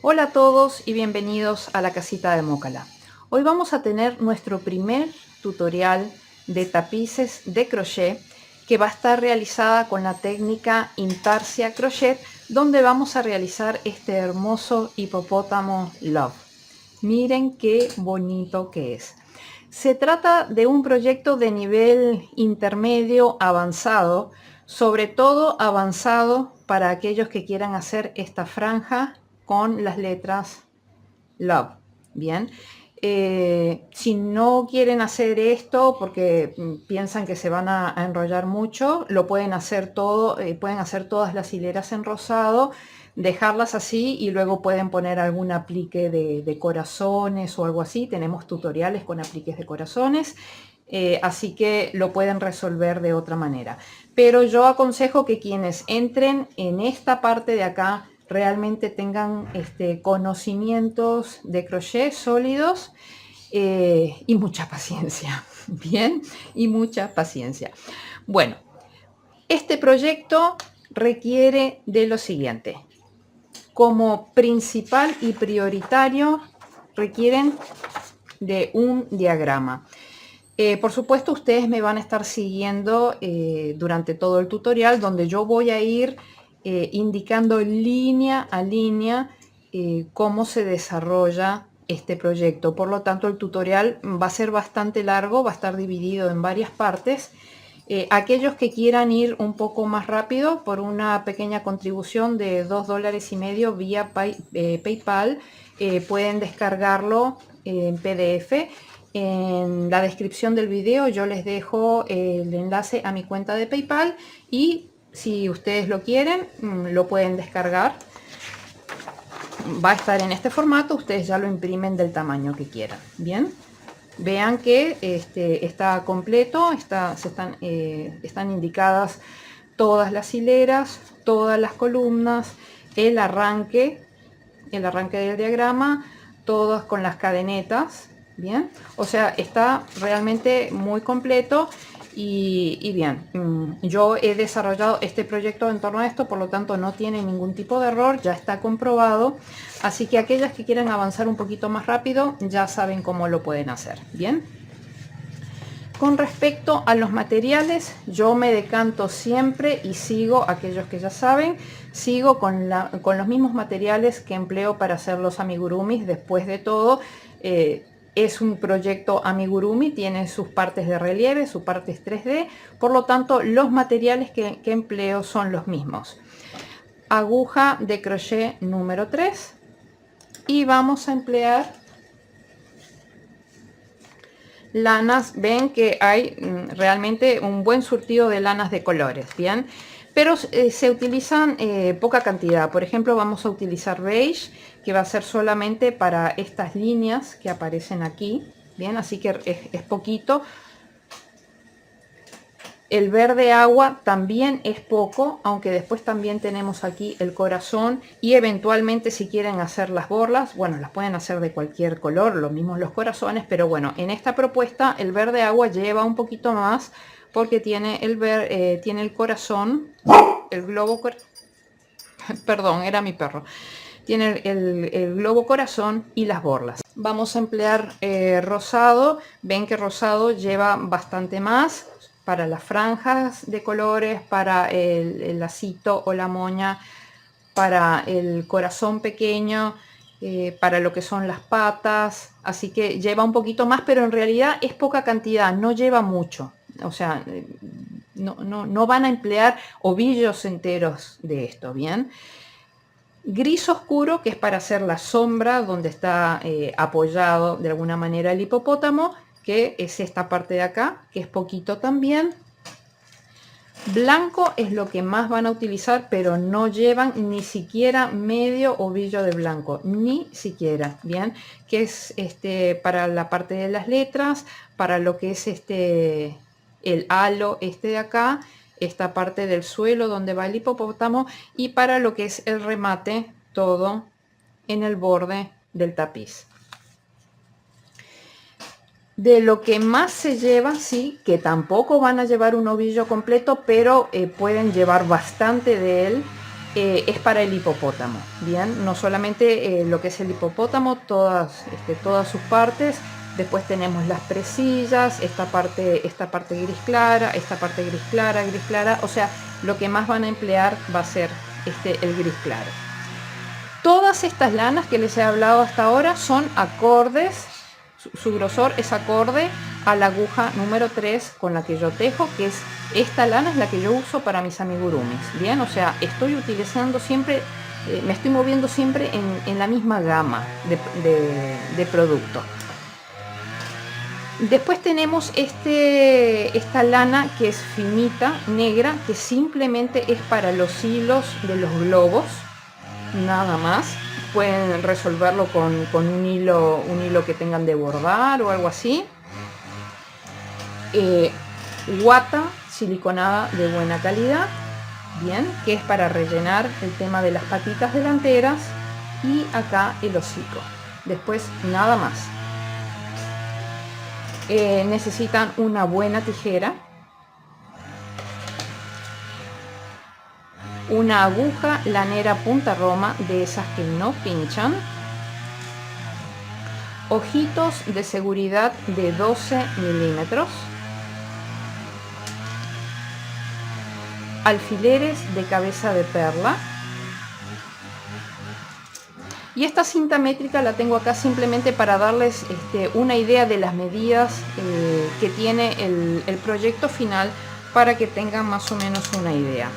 Hola a todos y bienvenidos a la casita de Mócala. Hoy vamos a tener nuestro primer tutorial de tapices de crochet que va a estar realizada con la técnica Intarsia Crochet, donde vamos a realizar este hermoso hipopótamo Love. Miren qué bonito que es. Se trata de un proyecto de nivel intermedio avanzado, sobre todo avanzado para aquellos que quieran hacer esta franja con las letras Love. Bien, si no quieren hacer esto porque piensan que se van a enrollar mucho, lo pueden hacer todo, pueden hacer todas las hileras en rosado, dejarlas así y luego pueden poner algún aplique de corazones o algo así. Tenemos tutoriales con apliques de corazones, así que lo pueden resolver de otra manera. Pero yo aconsejo que quienes entren en esta parte de acá realmente tengan conocimientos de crochet sólidos y mucha paciencia. Bien, y mucha paciencia. Bueno, este proyecto requiere de lo siguiente. Como principal y prioritario requieren de un diagrama. Por supuesto, ustedes me van a estar siguiendo durante todo el tutorial, donde yo voy a ir indicando línea a línea cómo se desarrolla este proyecto. Por lo tanto, el tutorial va a ser bastante largo, va a estar dividido en varias partes. Aquellos que quieran ir un poco más rápido por una pequeña contribución de $2,50 vía PayPal, pueden descargarlo en PDF. En la descripción del video yo les dejo el enlace a mi cuenta de PayPal y si ustedes lo quieren lo pueden descargar. Va a estar en este formato, ustedes ya lo imprimen del tamaño que quieran. Bien, vean que está completo, están indicadas todas las hileras, todas las columnas, el arranque del diagrama, todas con las cadenetas. Bien, o sea, está realmente muy completo y bien, yo he desarrollado este proyecto en torno a esto, por lo tanto no tiene ningún tipo de error, ya está comprobado, así que aquellas que quieran avanzar un poquito más rápido ya saben cómo lo pueden hacer. Bien, con respecto a los materiales, yo me decanto siempre y sigo, aquellos que ya saben, sigo con los mismos materiales que empleo para hacer los amigurumis. Después de todo, es un proyecto amigurumi, tiene sus partes de relieve, sus partes 3D, por lo tanto los materiales que empleo son los mismos. Aguja de crochet número 3 y vamos a emplear lanas. Ven que hay realmente un buen surtido de lanas de colores, bien, pero se utilizan poca cantidad. Por ejemplo, vamos a utilizar beige, que va a ser solamente para estas líneas que aparecen aquí, bien, así que es poquito. El verde agua también es poco, aunque después también tenemos aquí el corazón y eventualmente si quieren hacer las borlas, bueno, las pueden hacer de cualquier color, lo mismo los corazones, pero bueno, en esta propuesta el verde agua lleva un poquito más porque tiene tiene el corazón, el globo, perdón, era mi perro, tiene el globo corazón y las borlas. Vamos a emplear rosado, ven que rosado lleva bastante más para las franjas de colores, para el lacito o la moña, para el corazón pequeño, para lo que son las patas, así que lleva un poquito más, pero en realidad es poca cantidad, no lleva mucho, o sea, no van a emplear ovillos enteros de esto, ¿bien? Gris oscuro, que es para hacer la sombra donde está apoyado de alguna manera el hipopótamo, que es esta parte de acá, que es poquito también. Blanco es lo que más van a utilizar, pero no llevan ni siquiera medio ovillo de blanco, ni siquiera, bien, que es para la parte de las letras, para lo que es el halo de acá, esta parte del suelo donde va el hipopótamo, y para lo que es el remate, todo en el borde del tapiz. De lo que más se lleva, sí, que tampoco van a llevar un ovillo completo, pero pueden llevar bastante de él, es para el hipopótamo. Bien, no solamente lo que es el hipopótamo, todas sus partes. Después tenemos las presillas, esta parte gris clara, esta parte gris clara. O sea, lo que más van a emplear va a ser el gris claro. Todas estas lanas que les he hablado hasta ahora son acordes, su grosor es acorde a la aguja número 3 con la que yo tejo, que es esta lana, es la que yo uso para mis amigurumis. Bien, o sea, estoy utilizando siempre, me estoy moviendo siempre en la misma gama de producto. Después tenemos esta lana que es finita, negra, que simplemente es para los hilos de los globos, nada más. Pueden resolverlo con un hilo que tengan de bordar o algo así. Guata siliconada de buena calidad, bien, que es para rellenar el tema de las patitas delanteras, y acá el hocico. Después nada más. Necesitan una buena tijera, una aguja lanera punta roma de esas que no pinchan, ojitos de seguridad de 12 milímetros, alfileres de cabeza de perla, y esta cinta métrica la tengo acá simplemente para darles una idea de las medidas que tiene el proyecto final, para que tengan más o menos una idea.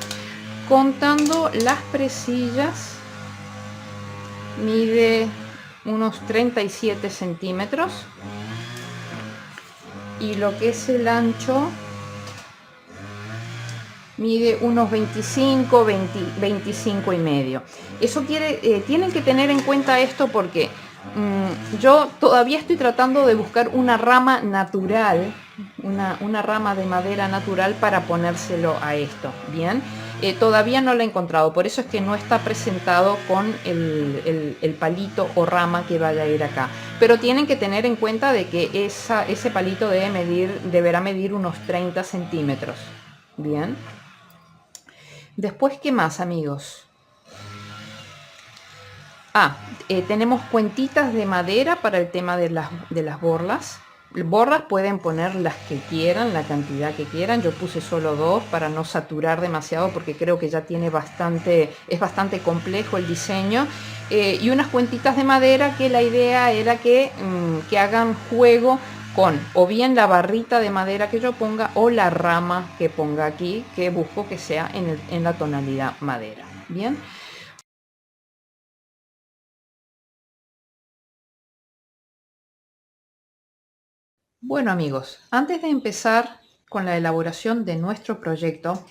Contando las presillas, mide unos 37 centímetros, y lo que es el ancho mide unos 25, 25 y medio. Eso tienen que tener en cuenta esto, porque yo todavía estoy tratando de buscar una rama natural, una rama de madera natural para ponérselo a esto. Bien, todavía no lo he encontrado, por eso es que no está presentado con el palito o rama que vaya a ir acá. Pero tienen que tener en cuenta de que ese palito deberá medir unos 30 centímetros. Bien. Después, ¿qué más, amigos? Tenemos cuentitas de madera para el tema de las borlas. Borlas pueden poner las que quieran, la cantidad que quieran. Yo puse solo 2 para no saturar demasiado, porque creo que ya tiene es bastante complejo el diseño. Y unas cuentitas de madera que la idea era que hagan juego con o bien la barrita de madera que yo ponga, o la rama que ponga aquí, que busco que sea en la tonalidad madera. Bien. Bueno, amigos, antes de empezar con la elaboración de nuestro proyecto,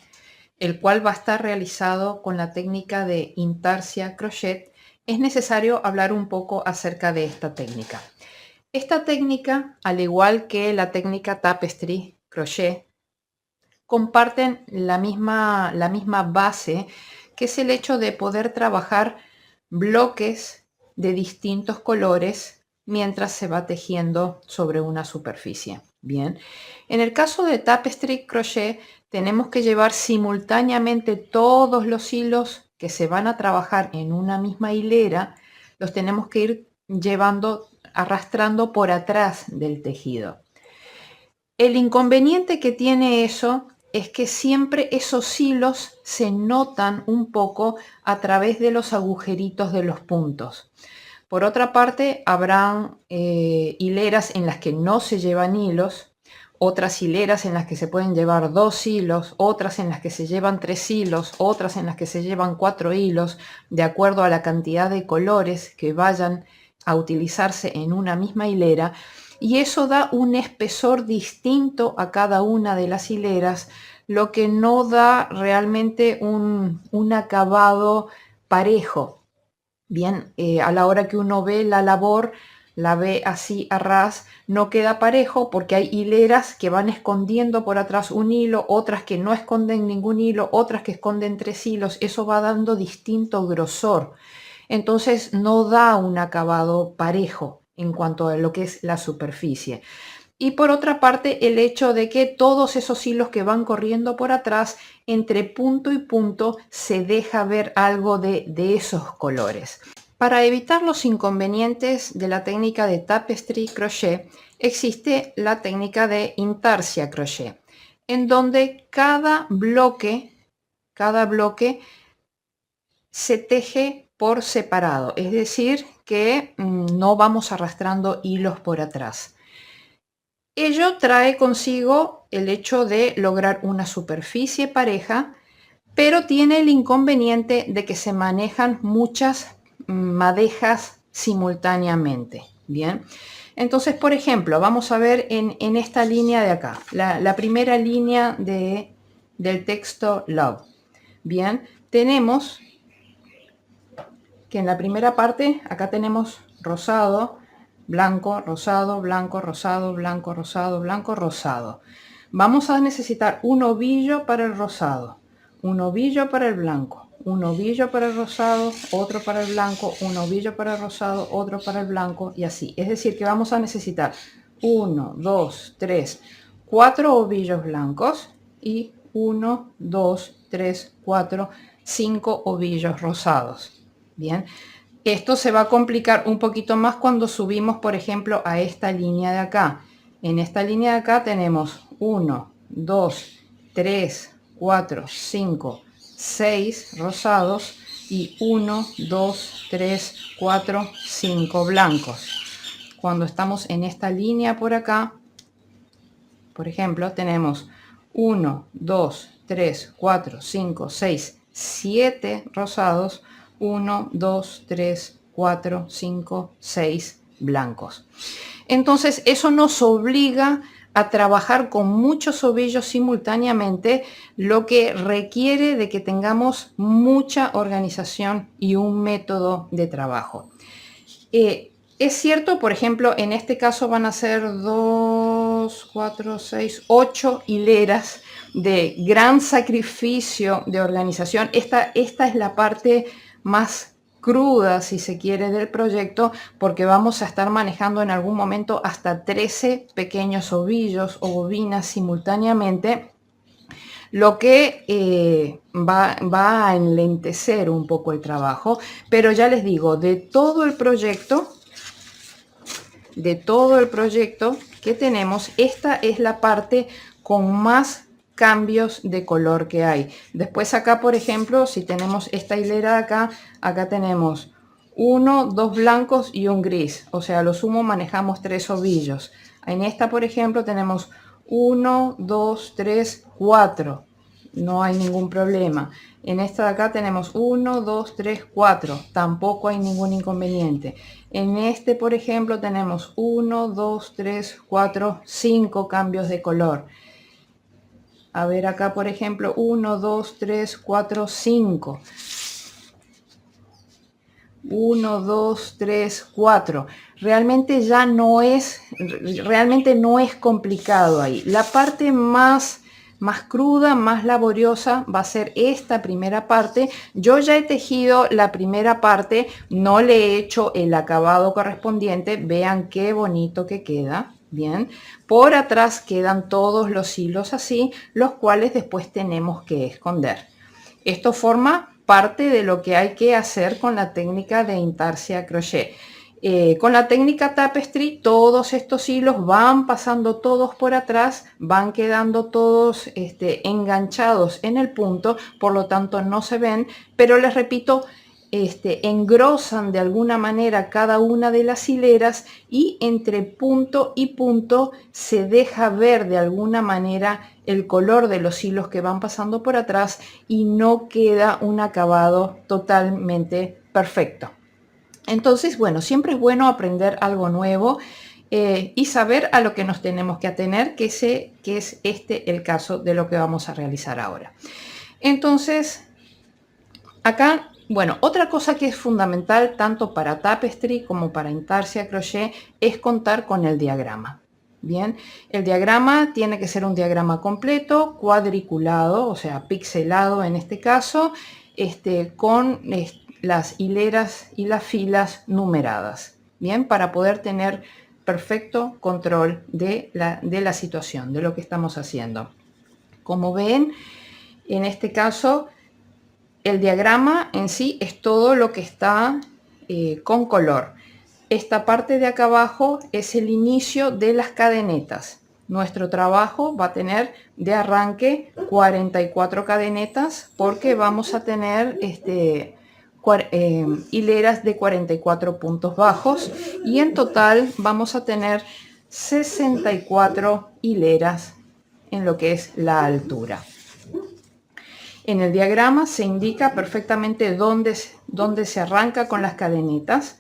el cual va a estar realizado con la técnica de intarsia crochet, es necesario hablar un poco acerca de esta técnica. Esta técnica, al igual que la técnica tapestry crochet, comparten la misma base, que es el hecho de poder trabajar bloques de distintos colores mientras se va tejiendo sobre una superficie. Bien, en el caso de tapestry crochet tenemos que llevar simultáneamente todos los hilos que se van a trabajar en una misma hilera, los tenemos que ir llevando, arrastrando por atrás del tejido. El inconveniente que tiene eso es que siempre esos hilos se notan un poco a través de los agujeritos de los puntos. Por otra parte, habrán hileras en las que no se llevan hilos, otras hileras en las que se pueden llevar 2 hilos, otras en las que se llevan 3 hilos, otras en las que se llevan 4 hilos, de acuerdo a la cantidad de colores que vayan a utilizarse en una misma hilera. Y eso da un espesor distinto a cada una de las hileras, lo que no da realmente un acabado parejo. Bien, a la hora que uno ve la labor, la ve así a ras, no queda parejo, porque hay hileras que van escondiendo por atrás un hilo, otras que no esconden ningún hilo, otras que esconden 3 hilos. Eso va dando distinto grosor. Entonces no da un acabado parejo en cuanto a lo que es la superficie. Y por otra parte, el hecho de que todos esos hilos que van corriendo por atrás, entre punto y punto, se deja ver algo de esos colores. Para evitar los inconvenientes de la técnica de tapestry crochet, existe la técnica de intarsia crochet, en donde cada bloque se teje por separado, es decir, que no vamos arrastrando hilos por atrás. Ello trae consigo el hecho de lograr una superficie pareja, pero tiene el inconveniente de que se manejan muchas madejas simultáneamente. Bien, entonces, por ejemplo, vamos a ver en esta línea de acá, la primera línea del texto Love. Bien, tenemos que en la primera parte, acá tenemos rosado, blanco, rosado, blanco, rosado, blanco, rosado, blanco, rosado. Vamos a necesitar un ovillo para el rosado, un ovillo para el blanco, un ovillo para el rosado, otro para el blanco, un ovillo para el rosado, otro para el blanco y así. Es decir, que vamos a necesitar 1, 2, 3, 4 ovillos blancos y 1, 2, 3, 4, 5 ovillos rosados. Bien, esto se va a complicar un poquito más cuando subimos, por ejemplo, a esta línea de acá. En esta línea de acá tenemos 1, 2, 3, 4, 5, 6 rosados y 1, 2, 3, 4, 5 blancos. Cuando estamos en esta línea por acá, por ejemplo, tenemos 1, 2, 3, 4, 5, 6, 7 rosados, 1, 2, 3, 4, 5, 6 blancos. Entonces eso nos obliga a trabajar con muchos ovillos simultáneamente, lo que requiere de que tengamos mucha organización y un método de trabajo. Es cierto, por ejemplo, en este caso van a ser 2, 4, 6, 8 hileras de gran sacrificio de organización. Esta es la parte más cruda, si se quiere, del proyecto, porque vamos a estar manejando en algún momento hasta 13 pequeños ovillos o bobinas simultáneamente, lo que va a enlentecer un poco el trabajo. Pero ya les digo, de todo el proyecto que tenemos, esta es la parte con más cambios de color que hay. Después acá, por ejemplo, si tenemos esta hilera de acá tenemos 1, 2 blancos y un gris, o sea, a lo sumo manejamos 3 ovillos. En esta, por ejemplo, tenemos 1, 2, 3, 4, no hay ningún problema. En esta de acá tenemos 1, 2, 3, 4, tampoco hay ningún inconveniente. En este, por ejemplo, tenemos 1, 2, 3, 4, 5 cambios de color. A ver acá, por ejemplo, 1, 2, 3, 4, 5. 1, 2, 3, 4. Realmente no es complicado ahí. La parte más cruda, más laboriosa va a ser esta primera parte. Yo ya he tejido la primera parte, no le he hecho el acabado correspondiente. Vean qué bonito que queda. Bien, por atrás quedan todos los hilos así, los cuales después tenemos que esconder. Esto forma parte de lo que hay que hacer con la técnica de intarsia crochet. Con la técnica tapestry, todos estos hilos van pasando todos por atrás, van quedando todos enganchados en el punto, por lo tanto no se ven, pero les repito, engrosan de alguna manera cada una de las hileras y entre punto y punto se deja ver de alguna manera el color de los hilos que van pasando por atrás y no queda un acabado totalmente perfecto. Entonces, bueno, siempre es bueno aprender algo nuevo y saber a lo que nos tenemos que atener, que es el caso de lo que vamos a realizar ahora. Entonces, acá, bueno, otra cosa que es fundamental tanto para tapestry como para intarsia crochet es contar con el diagrama. Bien, el diagrama tiene que ser un diagrama completo, cuadriculado, o sea, pixelado en este caso, con las hileras y las filas numeradas. Bien, para poder tener perfecto control de la situación, de lo que estamos haciendo. Como ven, en este caso, el diagrama en sí es todo lo que está con color. Esta parte de acá abajo es el inicio de las cadenetas. Nuestro trabajo va a tener de arranque 44 cadenetas porque vamos a tener hileras de 44 puntos bajos y en total vamos a tener 64 hileras en lo que es la altura. En el diagrama se indica perfectamente dónde se arranca con las cadenetas.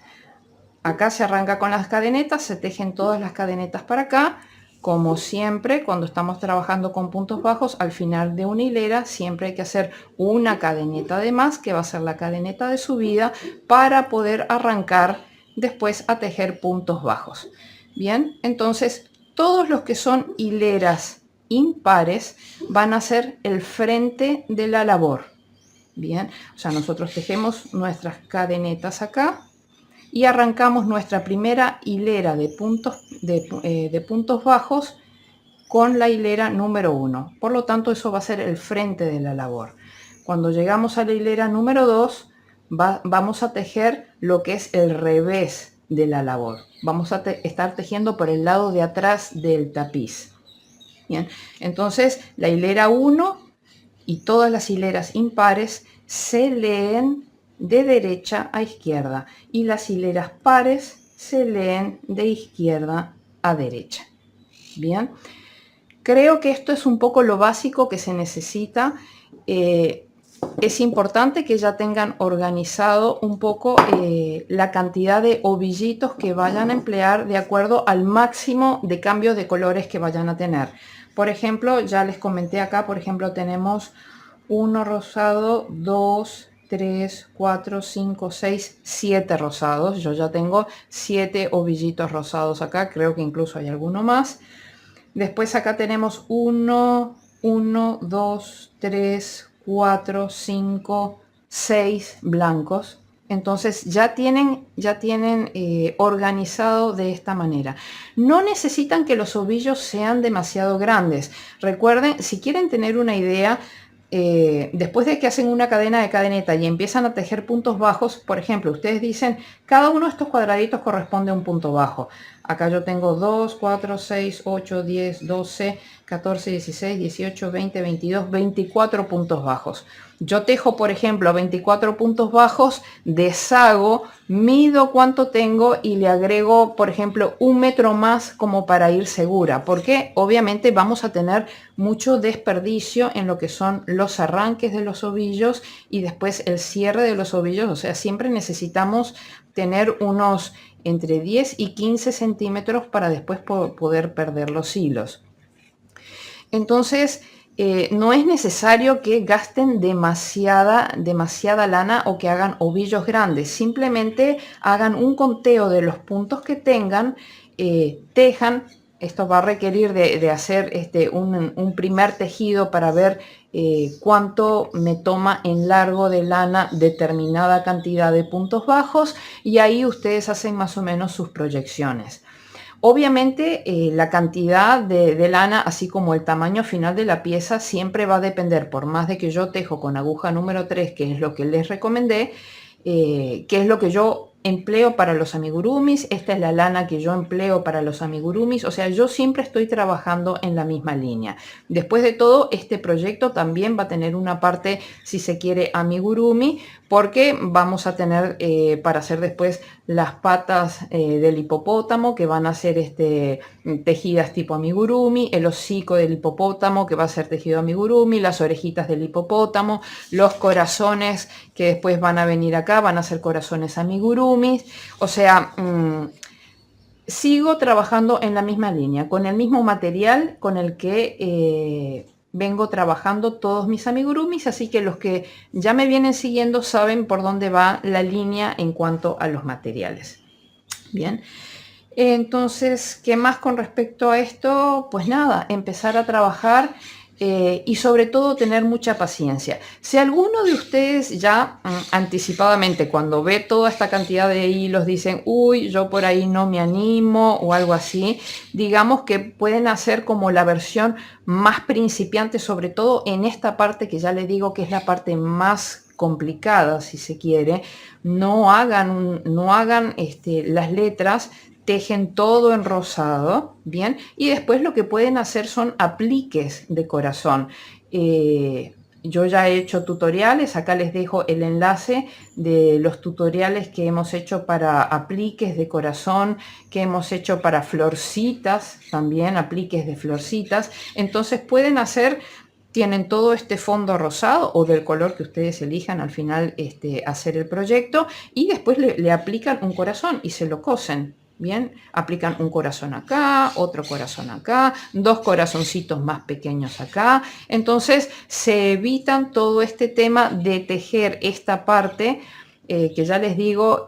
Acá se arranca con las cadenetas, se tejen todas las cadenetas para acá. Como siempre, cuando estamos trabajando con puntos bajos, al final de una hilera siempre hay que hacer una cadeneta de más, que va a ser la cadeneta de subida, para poder arrancar después a tejer puntos bajos. Bien, entonces todos los que son hileras impares van a ser el frente de la labor. Bien, o sea, nosotros tejemos nuestras cadenetas acá y arrancamos nuestra primera hilera de puntos bajos con la hilera número 1. Por lo tanto, eso va a ser el frente de la labor. Cuando llegamos a la hilera número 2, vamos a tejer lo que es el revés de la labor. Vamos a estar tejiendo por el lado de atrás del tapiz. Bien, entonces la hilera 1 y todas las hileras impares se leen de derecha a izquierda y las hileras pares se leen de izquierda a derecha. Bien, creo que esto es un poco lo básico que se necesita. Es importante que ya tengan organizado un poco la cantidad de ovillitos que vayan a emplear de acuerdo al máximo de cambios de colores que vayan a tener. Por ejemplo, ya les comenté acá, por ejemplo, tenemos 1 rosado, 2, 3, 4, 5, 6, 7 rosados. Yo ya tengo 7 ovillitos rosados acá, creo que incluso hay alguno más. Después acá tenemos 1, 2, 3, 4, 5, 6 blancos. Entonces ya tienen organizado de esta manera. No necesitan que los ovillos sean demasiado grandes. Recuerden, si quieren tener una idea, después de que hacen una cadena de cadeneta y empiezan a tejer puntos bajos, por ejemplo, ustedes dicen, cada uno de estos cuadraditos corresponde a un punto bajo. Acá yo tengo 2, 4, 6, 8, 10, 12, 14, 16, 18, 20, 22, 24 puntos bajos. Yo tejo, por ejemplo, 24 puntos bajos, deshago, mido cuánto tengo y le agrego, por ejemplo, 1 metro más como para ir segura, porque obviamente vamos a tener mucho desperdicio en lo que son los arranques de los ovillos y después el cierre de los ovillos. O sea, siempre necesitamos tener unos entre 10 y 15 centímetros para después poder perder los hilos. Entonces, no es necesario que gasten demasiada lana o que hagan ovillos grandes. Simplemente hagan un conteo de los puntos que tengan, tejan. Esto va a requerir de hacer un primer tejido para ver cuánto me toma en largo de lana determinada cantidad de puntos bajos, y ahí ustedes hacen más o menos sus proyecciones. Obviamente la cantidad de lana, así como el tamaño final de la pieza, siempre va a depender, por más de que yo tejo con aguja número 3, que es lo que les recomendé, que es lo que yo empleo para los amigurumis. Esta es la lana que yo empleo para los amigurumis. O sea, yo siempre estoy trabajando en la misma línea. Después de todo, este proyecto también va a tener una parte, si se quiere, amigurumi, porque vamos a tener para hacer después las patas del hipopótamo, que van a ser tejidas tipo amigurumi, el hocico del hipopótamo, que va a ser tejido amigurumi, las orejitas del hipopótamo, los corazones que después van a venir acá, van a ser corazones amigurumis. O sea, sigo trabajando en la misma línea, con el mismo material con el que vengo trabajando todos mis amigurumis, así que los que ya me vienen siguiendo saben por dónde va la línea en cuanto a los materiales. Bien, entonces, ¿qué más con respecto a esto? Pues nada, empezar a trabajar y sobre todo tener mucha paciencia. Si alguno de ustedes ya anticipadamente cuando ve toda esta cantidad de hilos dicen, uy, yo por ahí no me animo o algo así, digamos que pueden hacer como la versión más principiante, sobre todo en esta parte que ya les digo que es la parte más complicada, si se quiere. No hagan las letras, tejen todo en rosado, bien, y después lo que pueden hacer son apliques de corazón. Yo ya he hecho tutoriales, acá les dejo el enlace de los tutoriales que hemos hecho para apliques de corazón, que hemos hecho para florcitas, también apliques de florcitas. Entonces pueden hacer, tienen todo este fondo rosado o del color que ustedes elijan al final hacer el proyecto, y después le aplican un corazón y se lo cosen. Bien, aplican un corazón acá, otro corazón acá, dos corazoncitos más pequeños acá. Entonces se evitan todo este tema de tejer esta parte que ya les digo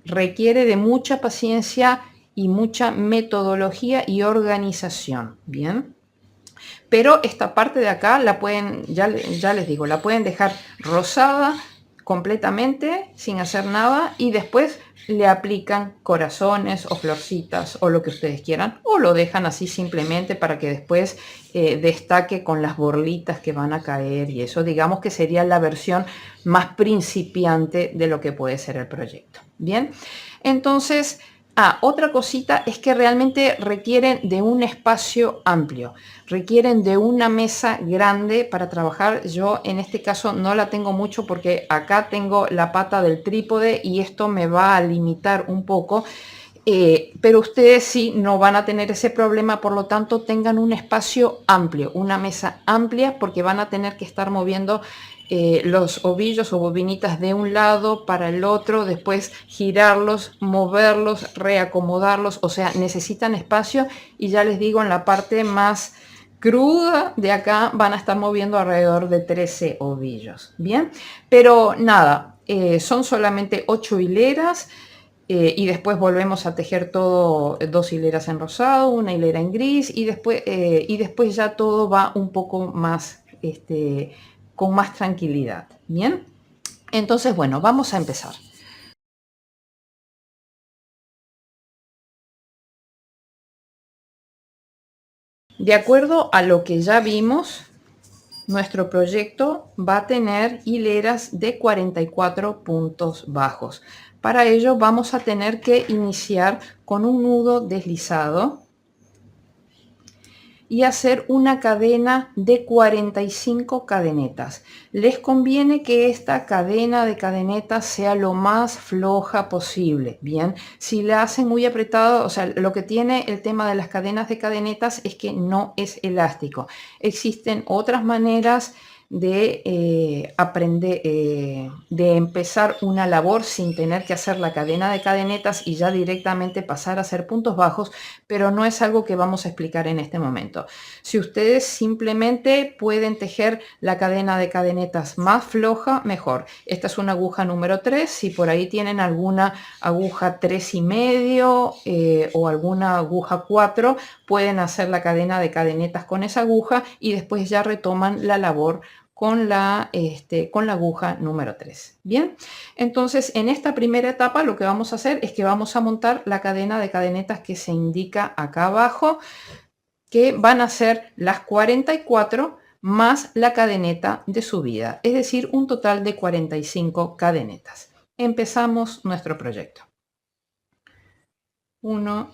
requiere de mucha paciencia y mucha metodología y organización. Bien, pero esta parte de acá la pueden, ya les digo, la pueden dejar rosada completamente sin hacer nada y después le aplican corazones o florcitas o lo que ustedes quieran, o lo dejan así simplemente para que después destaque con las borlitas que van a caer, y eso digamos que sería la versión más principiante de lo que puede ser el proyecto. Bien, entonces otra cosita es que realmente requieren de un espacio amplio, requieren de una mesa grande para trabajar. Yo en este caso no la tengo mucho porque acá tengo la pata del trípode y esto me va a limitar un poco. Pero ustedes sí no van a tener ese problema, por lo tanto tengan un espacio amplio, una mesa amplia, porque van a tener que estar moviendo los ovillos o bobinitas de un lado para el otro, después girarlos, moverlos, reacomodarlos, o sea, necesitan espacio. Y ya les digo, en la parte más cruda de acá van a estar moviendo alrededor de 13 ovillos. Bien, pero nada, son solamente 8 hileras. Y después volvemos a tejer todo, 2 hileras en rosado, una hilera en gris, y después ya todo va un poco más, con más tranquilidad. Bien, entonces bueno, vamos a empezar. De acuerdo a lo que ya vimos, nuestro proyecto va a tener hileras de 44 puntos bajos. Para ello vamos a tener que iniciar con un nudo deslizado y hacer una cadena de 45 cadenetas. Les conviene que esta cadena de cadenetas sea lo más floja posible. Bien, si la hacen muy apretado, o sea, lo que tiene el tema de las cadenas de cadenetas es que no es elástico. Existen otras maneras de aprender, de empezar una labor sin tener que hacer la cadena de cadenetas y ya directamente pasar a hacer puntos bajos, pero no es algo que vamos a explicar en este momento. Si ustedes simplemente pueden tejer la cadena de cadenetas más floja, mejor. Esta es una aguja número 3. Si por ahí tienen alguna aguja 3,5 o alguna aguja 4, pueden hacer la cadena de cadenetas con esa aguja y después ya retoman la labor con la aguja número 3. Bien, entonces en esta primera etapa lo que vamos a hacer es que vamos a montar la cadena de cadenetas que se indica acá abajo, que van a ser las 44 más la cadeneta de subida, es decir, un total de 45 cadenetas. Empezamos nuestro proyecto. 1,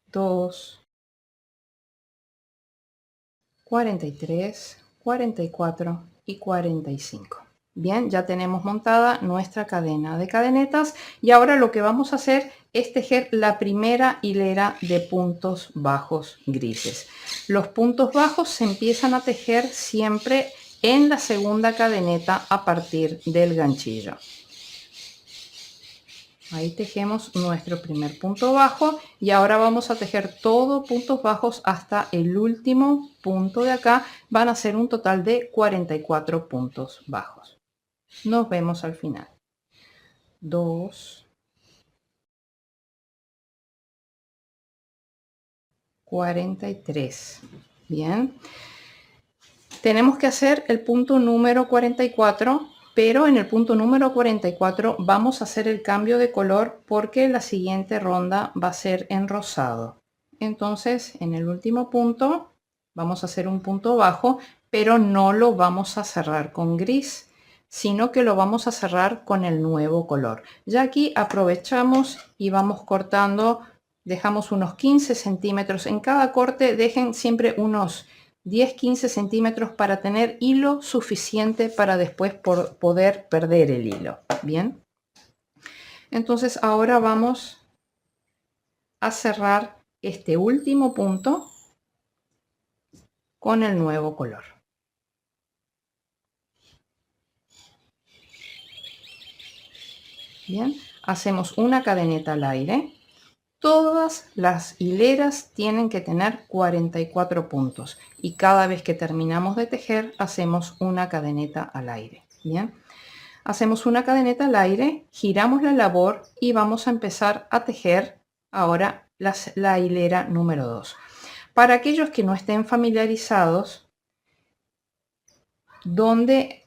2, 43, 44 y 45. Bien, ya tenemos montada nuestra cadena de cadenetas y ahora lo que vamos a hacer es tejer la primera hilera de puntos bajos grises. Los puntos bajos se empiezan a tejer siempre en la segunda cadeneta a partir del ganchillo. Ahí tejemos nuestro primer punto bajo y ahora vamos a tejer todos puntos bajos hasta el último punto de acá. Van a ser un total de 44 puntos bajos. Nos vemos al final. 2, 43. Bien. Tenemos que hacer el punto número 44, pero en el punto número 44 vamos a hacer el cambio de color porque la siguiente ronda va a ser en rosado. Entonces, en el último punto vamos a hacer un punto bajo, pero no lo vamos a cerrar con gris, sino que lo vamos a cerrar con el nuevo color. Ya aquí aprovechamos y vamos cortando, dejamos unos 15 centímetros. En cada corte dejen siempre unos 10-15 centímetros para tener hilo suficiente para después poder perder el hilo. Bien. Entonces ahora vamos a cerrar este último punto con el nuevo color. Bien, hacemos una cadeneta al aire. Todas las hileras tienen que tener 44 puntos y cada vez que terminamos de tejer hacemos una cadeneta al aire. Bien, hacemos una cadeneta al aire, giramos la labor y vamos a empezar a tejer ahora la hilera número 2. Para aquellos que no estén familiarizados, ¿dónde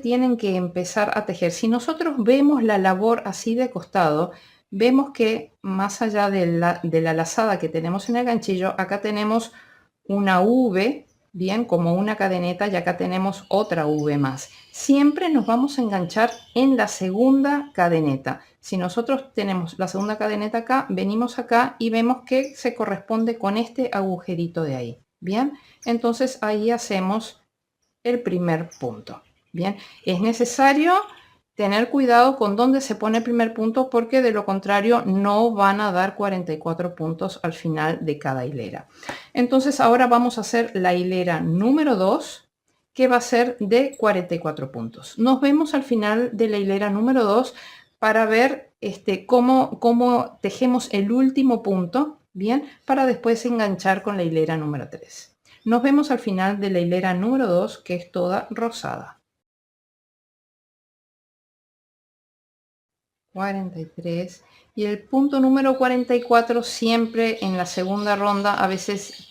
tienen que empezar a tejer? Si nosotros vemos la labor así de costado, vemos que más allá de la lazada que tenemos en el ganchillo, acá tenemos una V, bien, como una cadeneta, y acá tenemos otra V más. Siempre nos vamos a enganchar en la segunda cadeneta. Si nosotros tenemos la segunda cadeneta acá, venimos acá y vemos que se corresponde con este agujerito de ahí. Bien, entonces ahí hacemos el primer punto. Bien, es necesario tener cuidado con dónde se pone el primer punto porque de lo contrario no van a dar 44 puntos al final de cada hilera. Entonces ahora vamos a hacer la hilera número 2 que va a ser de 44 puntos. Nos vemos al final de la hilera número 2 para ver cómo tejemos el último punto, bien, para después enganchar con la hilera número 3. Nos vemos al final de la hilera número 2 que es toda rosada. 43 y el punto número 44 siempre en la segunda ronda a veces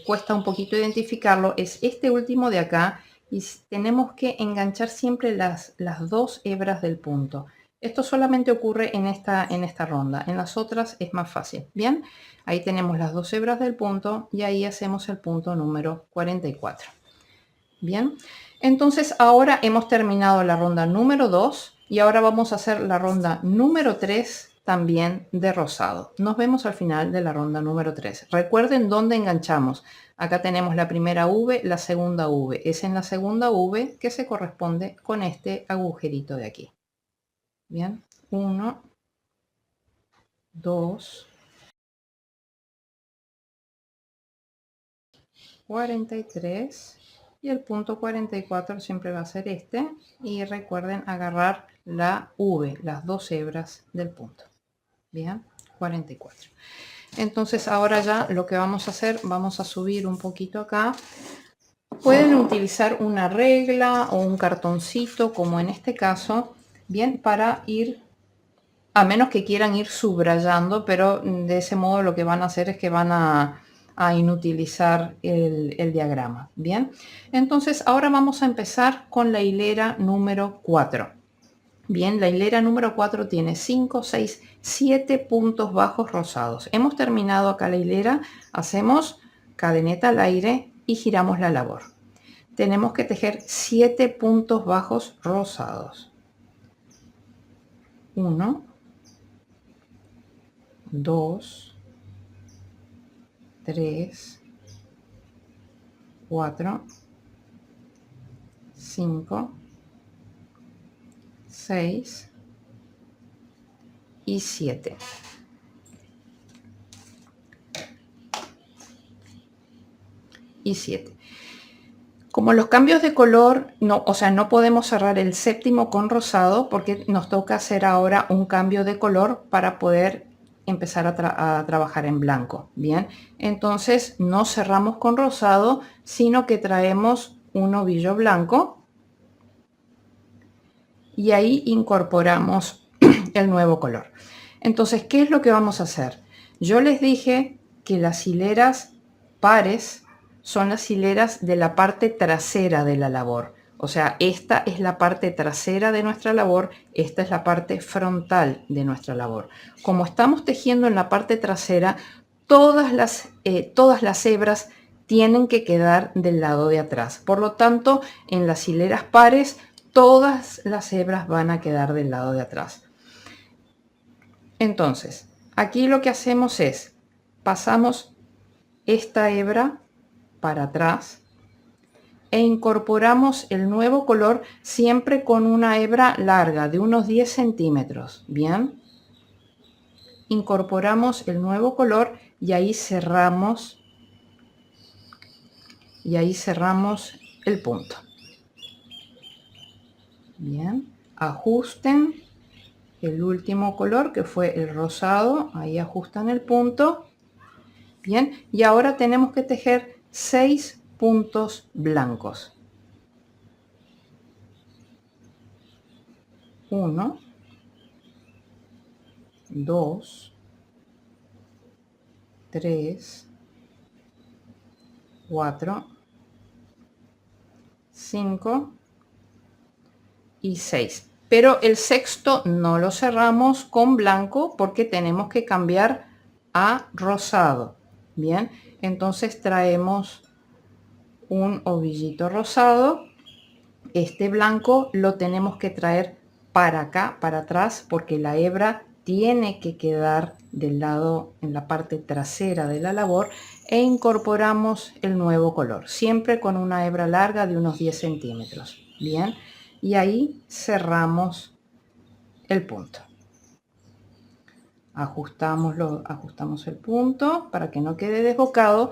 cuesta un poquito identificarlo, es este último de acá y tenemos que enganchar siempre las dos hebras del punto. Esto solamente ocurre en esta ronda, en las otras es más fácil. Bien, ahí tenemos las dos hebras del punto y ahí hacemos el punto número 44. Bien, entonces ahora hemos terminado la ronda número 2 y ahora vamos a hacer la ronda número 3 también de rosado. Nos vemos al final de la ronda número 3. Recuerden dónde enganchamos. Acá tenemos la primera V, la segunda V. Es en la segunda V que se corresponde con este agujerito de aquí. Bien, 1, 2, 43 y el punto 44 siempre va a ser este y recuerden agarrar la V, las dos hebras del punto. Bien, 44. Entonces ahora ya lo que vamos a hacer, vamos a subir un poquito acá. Pueden utilizar una regla o un cartoncito como en este caso, bien, para ir, a menos que quieran ir subrayando, pero de ese modo lo que van a hacer es que van a inutilizar el diagrama. Bien, entonces ahora vamos a empezar con la hilera número 4. Bien, la hilera número 4 tiene 5, 6, 7 puntos bajos rosados. Hemos terminado acá la hilera, hacemos cadeneta al aire y giramos la labor. Tenemos que tejer 7 puntos bajos rosados. 1, 2, 3, 4, 5, 6 y 7. Y 7. Como los cambios de color, no podemos cerrar el séptimo con rosado porque nos toca hacer ahora un cambio de color para poder empezar a trabajar en blanco. Bien, entonces no cerramos con rosado, sino que traemos un ovillo blanco y ahí incorporamos el nuevo color. Entonces, ¿qué es lo que vamos a hacer? Yo les dije que las hileras pares son las hileras de la parte trasera de la labor. O sea, esta es la parte trasera de nuestra labor, esta es la parte frontal de nuestra labor. Como estamos tejiendo en la parte trasera, todas las hebras tienen que quedar del lado de atrás. Por lo tanto, en las hileras pares, todas las hebras van a quedar del lado de atrás. Entonces, aquí lo que hacemos es, pasamos esta hebra para atrás e incorporamos el nuevo color siempre con una hebra larga de unos 10 centímetros. Bien, incorporamos el nuevo color y ahí cerramos el punto. Bien, ajusten el último color que fue el rosado, ahí ajustan el punto. Bien, y ahora tenemos que tejer 6 puntos blancos. 1, 2, 3, 4, 5 y 6. Pero el sexto no lo cerramos con blanco porque tenemos que cambiar a rosado. Bien, entonces traemos un ovillito rosado. Este blanco lo tenemos que traer para acá, para atrás, porque la hebra tiene que quedar del lado en la parte trasera de la labor, e incorporamos el nuevo color, siempre con una hebra larga de unos 10 centímetros. Bien, y ahí cerramos el punto. Ajustamos el punto para que no quede desbocado.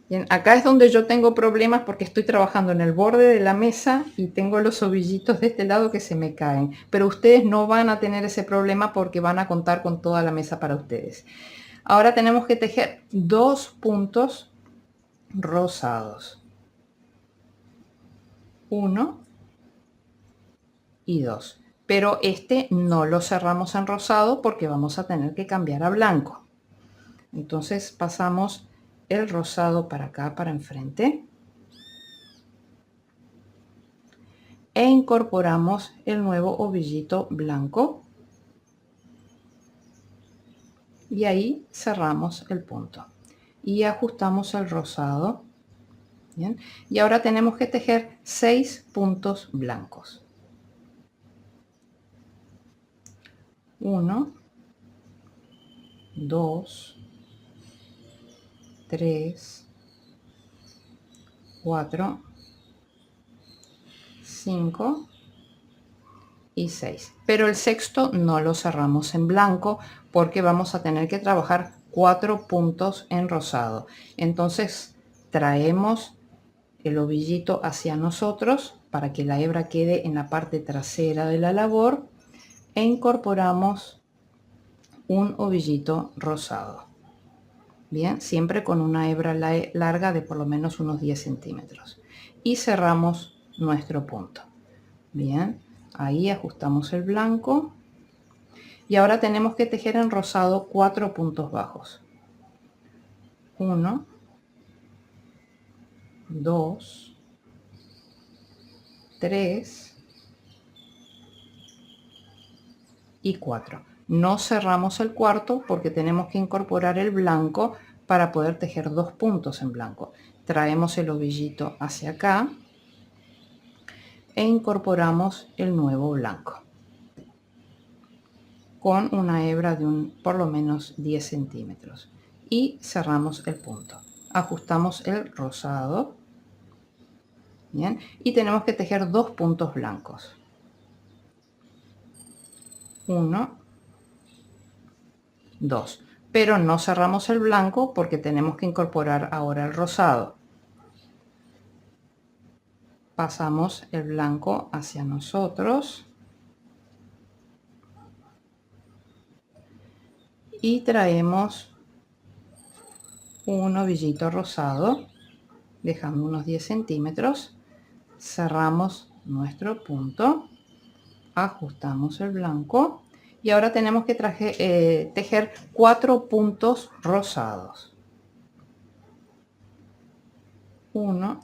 Bien, acá es donde yo tengo problemas porque estoy trabajando en el borde de la mesa y tengo los ovillitos de este lado que se me caen. Pero ustedes no van a tener ese problema porque van a contar con toda la mesa para ustedes. Ahora tenemos que tejer 2 puntos rosados. 1 y 2. Pero este no lo cerramos en rosado porque vamos a tener que cambiar a blanco. Entonces pasamos el rosado para acá, para enfrente. E incorporamos el nuevo ovillito blanco. Y ahí cerramos el punto. Y ajustamos el rosado. Bien. Y ahora tenemos que tejer 6 puntos blancos. 1, 2, 3, 4, 5 y 6. Pero el sexto no lo cerramos en blanco porque vamos a tener que trabajar 4 puntos en rosado. Entonces traemos el ovillito hacia nosotros para que la hebra quede en la parte trasera de la labor e incorporamos un ovillito rosado. Bien, siempre con una hebra larga de por lo menos unos 10 centímetros. Y cerramos nuestro punto. Bien, ahí ajustamos el blanco. Y ahora tenemos que tejer en rosado 4 puntos bajos. 1, 2, 3 y 4. No cerramos el cuarto porque tenemos que incorporar el blanco para poder tejer 2 puntos en blanco. Traemos el ovillito hacia acá e incorporamos el nuevo blanco con una hebra de por lo menos 10 centímetros y cerramos el punto. Ajustamos el rosado. Bien, y tenemos que tejer 2 puntos blancos. 1, 2. Pero no cerramos el blanco porque tenemos que incorporar ahora el rosado. Pasamos el blanco hacia nosotros y traemos un ovillito rosado, dejando unos 10 centímetros. Cerramos nuestro punto, ajustamos el blanco y ahora tenemos que tejer 4 puntos rosados. 1,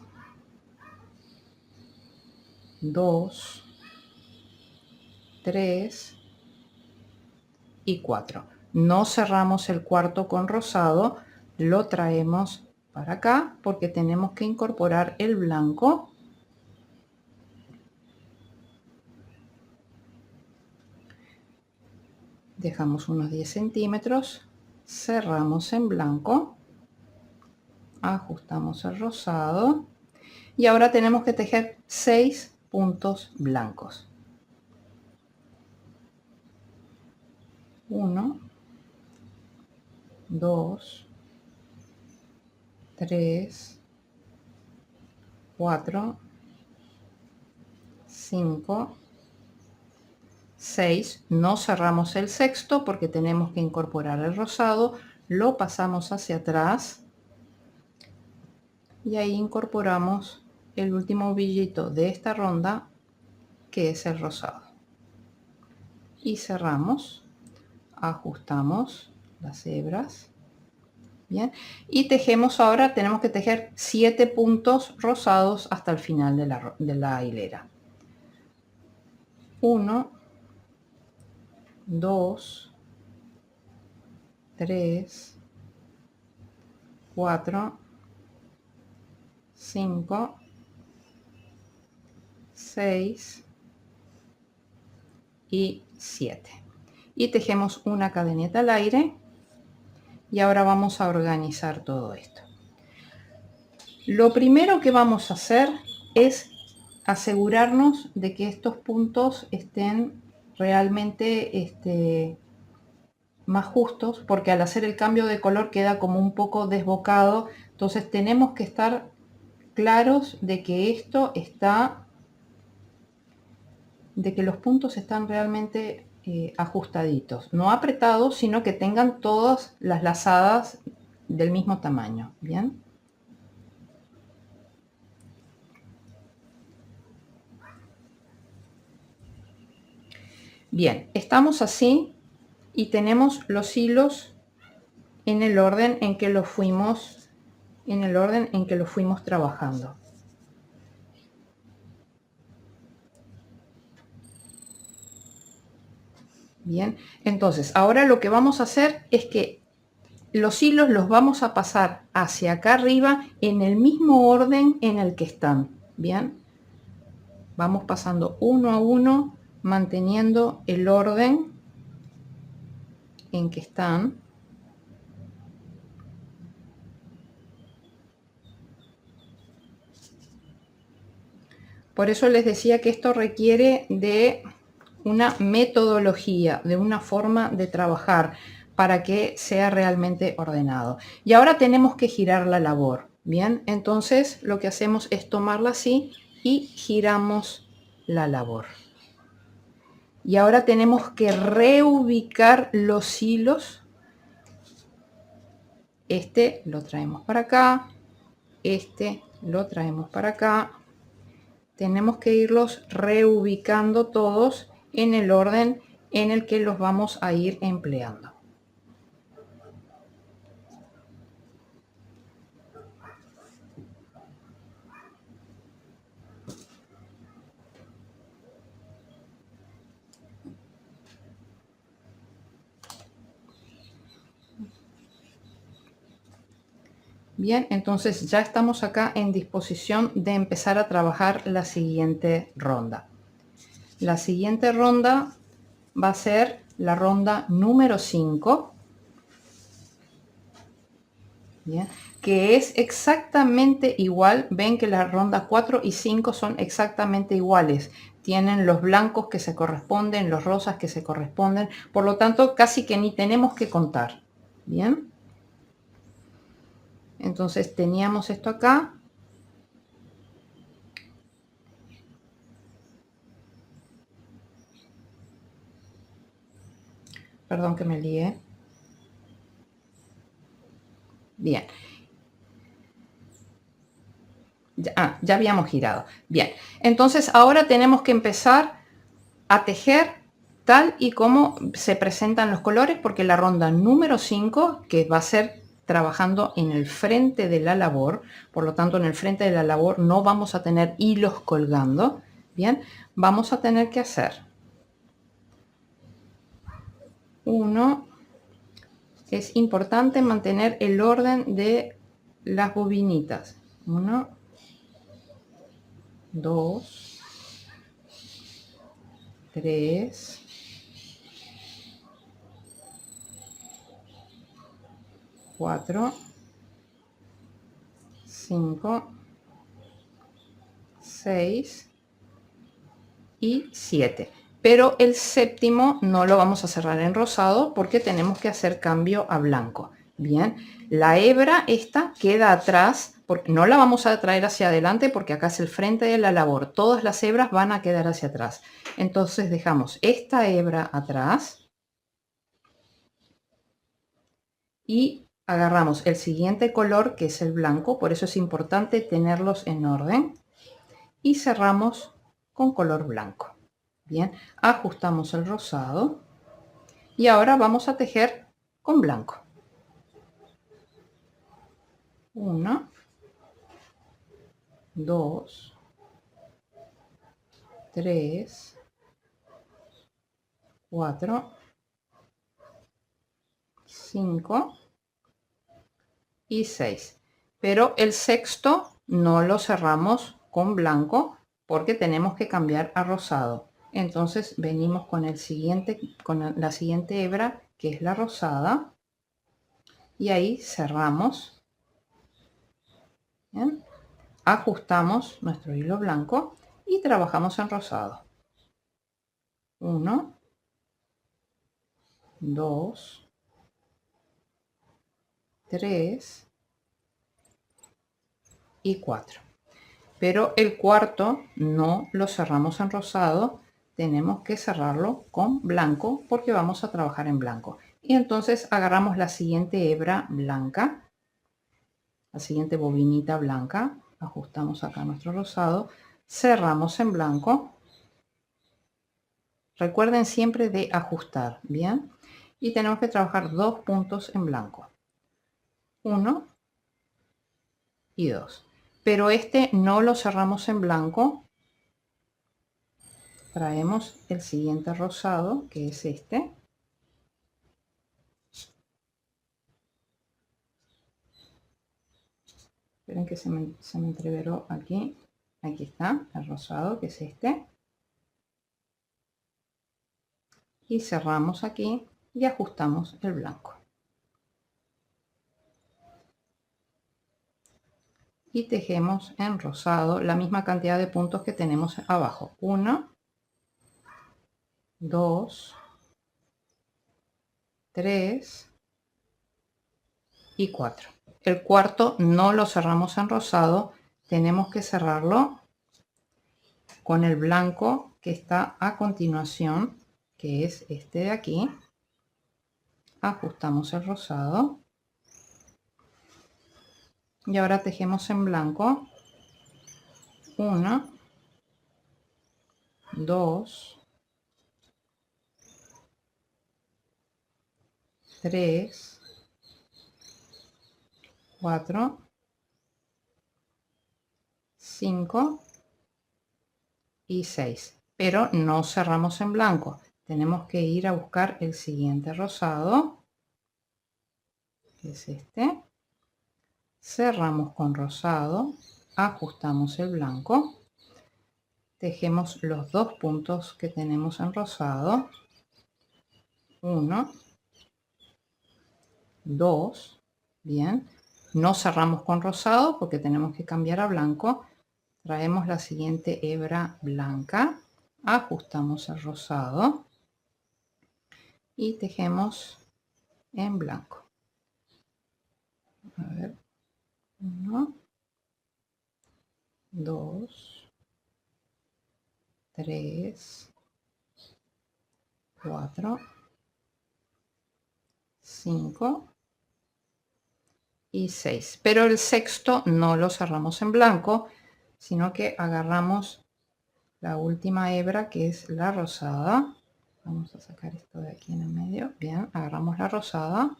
2, 3 y 4. No cerramos el cuarto con rosado, lo traemos para acá porque tenemos que incorporar el blanco. Dejamos unos 10 centímetros, cerramos en blanco, ajustamos el rosado y ahora tenemos que tejer 6 puntos blancos. 1, 2, 3, 4, 5, 6. No cerramos el sexto porque tenemos que incorporar el rosado, lo pasamos hacia atrás y ahí incorporamos el último ovillito de esta ronda, que es el rosado, y cerramos, ajustamos las hebras. Bien, y tejemos. Ahora tenemos que tejer 7 puntos rosados hasta el final de la hilera. 1, 2, 3, 4, 5, 6 y 7. Y tejemos una cadeneta al aire. Y ahora vamos a organizar todo esto. Lo primero que vamos a hacer es asegurarnos de que estos puntos estén realmente más justos, porque al hacer el cambio de color queda como un poco desbocado. Entonces tenemos que estar claros de que esto está, de que los puntos están realmente ajustaditos, no apretados, sino que tengan todas las lazadas del mismo tamaño. Bien, bien, estamos así y tenemos los hilos en el orden en que los fuimos trabajando. Bien, entonces ahora lo que vamos a hacer es que los hilos los vamos a pasar hacia acá arriba en el mismo orden en el que están. Bien, vamos pasando uno a uno, manteniendo el orden en que están. Por eso les decía que esto requiere de una metodología, de una forma de trabajar para que sea realmente ordenado. Y ahora tenemos que girar la labor. Bien, entonces lo que hacemos es tomarla así y giramos la labor. Y ahora tenemos que reubicar los hilos. Este lo traemos para acá, este lo traemos para acá. Tenemos que irlos reubicando todos en el orden en el que los vamos a ir empleando. Bien, entonces ya estamos acá en disposición de empezar a trabajar la siguiente ronda. La siguiente ronda va a ser la ronda número 5. Bien, que es exactamente igual. Ven que la ronda 4 y 5 son exactamente iguales. Tienen los blancos que se corresponden, los rosas que se corresponden. Por lo tanto, casi que ni tenemos que contar. Bien. Entonces teníamos esto acá. Perdón que me lié. Bien. Ya habíamos girado. Bien. Entonces ahora tenemos que empezar a tejer tal y como se presentan los colores, porque la ronda número 5, que va a ser trabajando en el frente de la labor, por lo tanto en el frente de la labor no vamos a tener hilos colgando. Bien, vamos a tener que hacer uno. Es importante mantener el orden de las bobinitas. 1, 2, 3, 4, 5, 6 y 7. Pero el séptimo no lo vamos a cerrar en rosado porque tenemos que hacer cambio a blanco. Bien, la hebra esta queda atrás, porque no la vamos a traer hacia adelante porque acá es el frente de la labor. Todas las hebras van a quedar hacia atrás. Entonces dejamos esta hebra atrás y agarramos el siguiente color, que es el blanco. Por eso es importante tenerlos en orden. Y cerramos con color blanco. Bien, ajustamos el rosado y ahora vamos a tejer con blanco. 1, 2, 3, 4, 5 y 6. Pero el sexto no lo cerramos con blanco porque tenemos que cambiar a rosado. Entonces venimos con el siguiente, con la siguiente hebra, que es la rosada, y ahí cerramos. Bien, ajustamos nuestro hilo blanco y trabajamos en rosado. 1, 2, 3 y 4. Pero el cuarto no lo cerramos en rosado, tenemos que cerrarlo con blanco porque vamos a trabajar en blanco. Y entonces agarramos la siguiente hebra blanca, la siguiente bobinita blanca, ajustamos acá nuestro rosado, cerramos en blanco. Recuerden siempre de ajustar, ¿bien? Y tenemos que trabajar 2 puntos en blanco. 1 y 2. Pero este no lo cerramos en blanco. Traemos el siguiente rosado, que es este. Esperen que se me entreveró aquí. Aquí está el rosado, que es este. Y cerramos aquí y ajustamos el blanco. Y tejemos en rosado la misma cantidad de puntos que tenemos abajo. 1, 2, 3 y 4. El cuarto no lo cerramos en rosado, tenemos que cerrarlo con el blanco que está a continuación, que es este de aquí. Ajustamos el rosado y ahora tejemos en blanco. 1, 2, 3, 4, 5 y 6. Pero no cerramos en blanco. Tenemos que ir a buscar el siguiente rosado, que es este. Cerramos con rosado, ajustamos el blanco, tejemos los 2 puntos que tenemos en rosado. 1, 2, bien. No cerramos con rosado porque tenemos que cambiar a blanco. Traemos la siguiente hebra blanca, ajustamos el rosado y tejemos en blanco. A ver, 1, 2, 3, 4, 5 y 6. Pero el sexto no lo cerramos en blanco, sino que agarramos la última hebra, que es la rosada. Vamos a sacar esto de aquí en el medio. Bien, agarramos la rosada,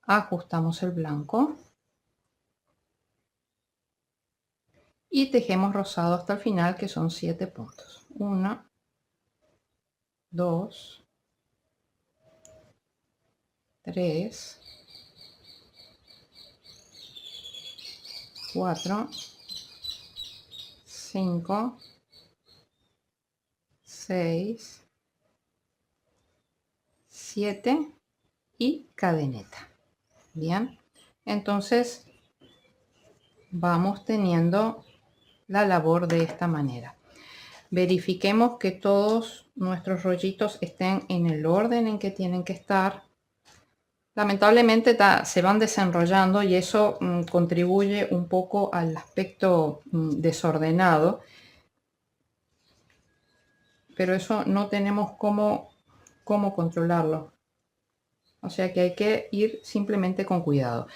ajustamos el blanco y tejemos rosado hasta el final, que son 7 puntos. 1, 2, 3, 4, 5, 6, 7 y cadeneta. Bien, entonces vamos teniendo la labor de esta manera. Verifiquemos que todos nuestros rollitos estén en el orden en que tienen que estar. Lamentablemente se van desenrollando y eso contribuye un poco al aspecto desordenado, pero eso no tenemos cómo controlarlo. O sea que hay que ir simplemente con cuidado.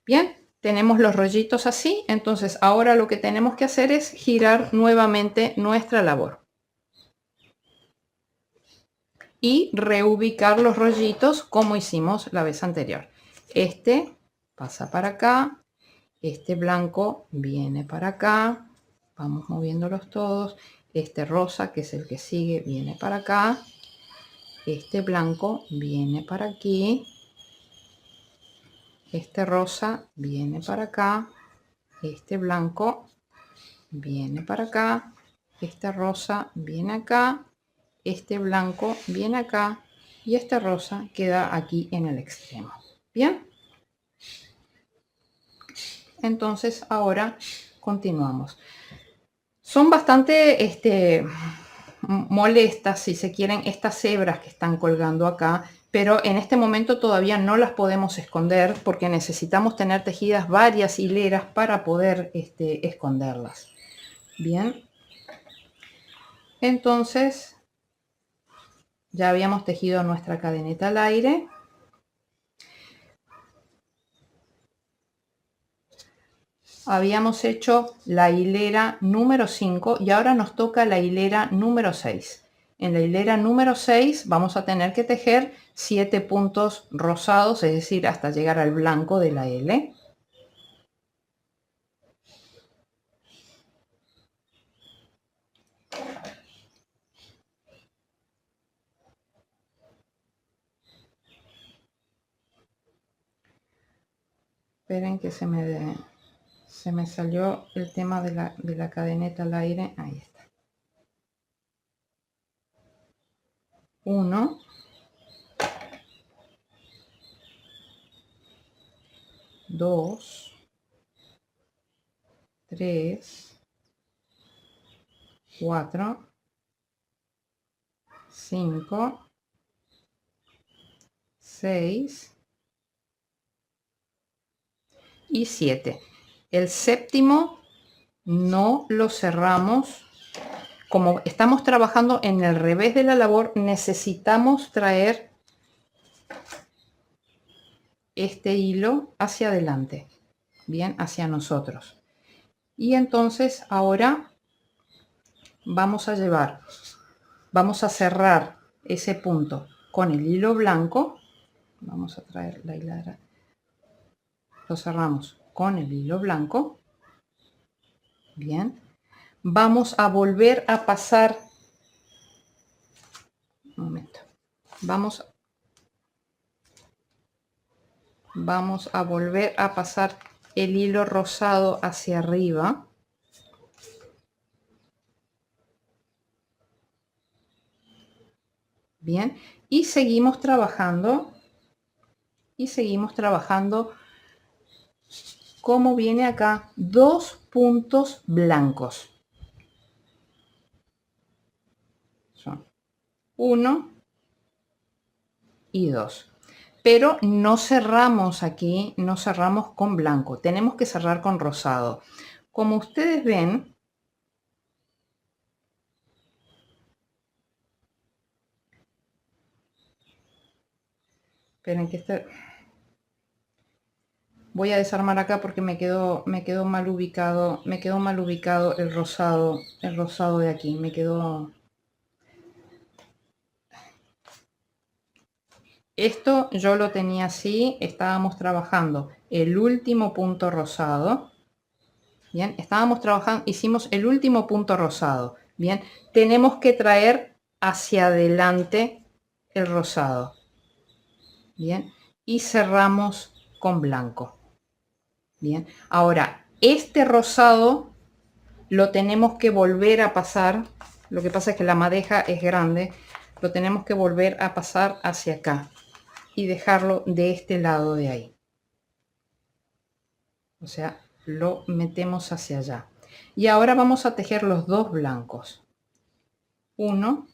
Bien, tenemos los rollitos así, entonces ahora lo que tenemos que hacer es girar nuevamente nuestra labor y reubicar los rollitos como hicimos la vez anterior. Este pasa para acá, este blanco viene para acá, vamos moviéndolos todos. Este rosa, que es el que sigue, viene para acá. Este blanco viene para aquí. Este rosa viene para acá. Este blanco viene para acá. Este rosa viene acá. Este blanco viene acá. Y este rosa queda aquí en el extremo. Bien. Entonces ahora continuamos. Son bastante molestas, si se quieren, estas hebras que están colgando acá, pero en este momento todavía no las podemos esconder porque necesitamos tener tejidas varias hileras para poder esconderlas. Bien, entonces ya habíamos tejido nuestra cadeneta al aire. Habíamos hecho la hilera número 5 y ahora nos toca la hilera número 6. En la hilera número 6 vamos a tener que tejer 7 puntos rosados, es decir, hasta llegar al blanco de la L. Esperen que se me salió el tema de la cadeneta al aire. Ahí está. 1, 2, 3, 4, 5, 6 y 7. El séptimo no lo cerramos. Como estamos trabajando en el revés de la labor, necesitamos traer este hilo hacia adelante, bien, hacia nosotros. Y entonces ahora vamos a cerrar ese punto con el hilo blanco. Vamos a traer la hilera, lo cerramos con el hilo blanco. Bien, vamos a volver a pasar, un momento, vamos a volver a pasar el hilo rosado hacia arriba. Bien, y seguimos trabajando como viene acá, 2 puntos blancos. Son 1 y 2. Pero no cerramos aquí, no cerramos con blanco, tenemos que cerrar con rosado. Como ustedes ven, esperen que voy a desarmar acá porque me quedó mal ubicado, el rosado de aquí, me quedó. Esto yo lo tenía así, estábamos trabajando el último punto rosado. Bien, estábamos trabajando, hicimos el último punto rosado. Bien, tenemos que traer hacia adelante el rosado. Bien, y cerramos con blanco. Bien, ahora este rosado lo tenemos que volver a pasar. Lo que pasa es que la madeja es grande, lo tenemos que volver a pasar hacia acá y dejarlo de este lado de ahí. O sea, lo metemos hacia allá. Y ahora vamos a tejer los dos blancos. Uno.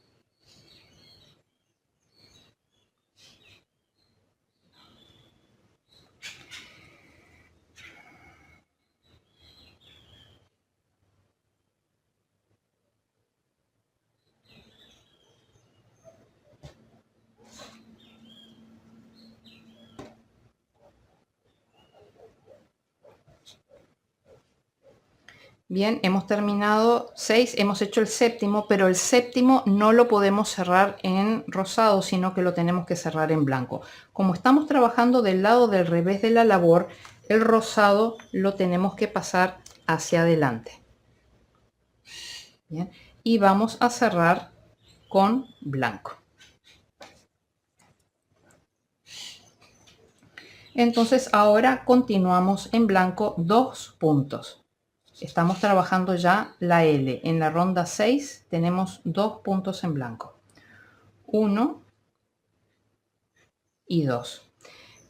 Bien, hemos terminado 6, hemos hecho el séptimo, pero el séptimo no lo podemos cerrar en rosado, sino que lo tenemos que cerrar en blanco. Como estamos trabajando del lado del revés de la labor, el rosado lo tenemos que pasar hacia adelante. Bien, y vamos a cerrar con blanco. Entonces ahora continuamos en blanco 2 puntos. Estamos trabajando ya la L. En la ronda 6 tenemos 2 puntos en blanco. 1 y 2.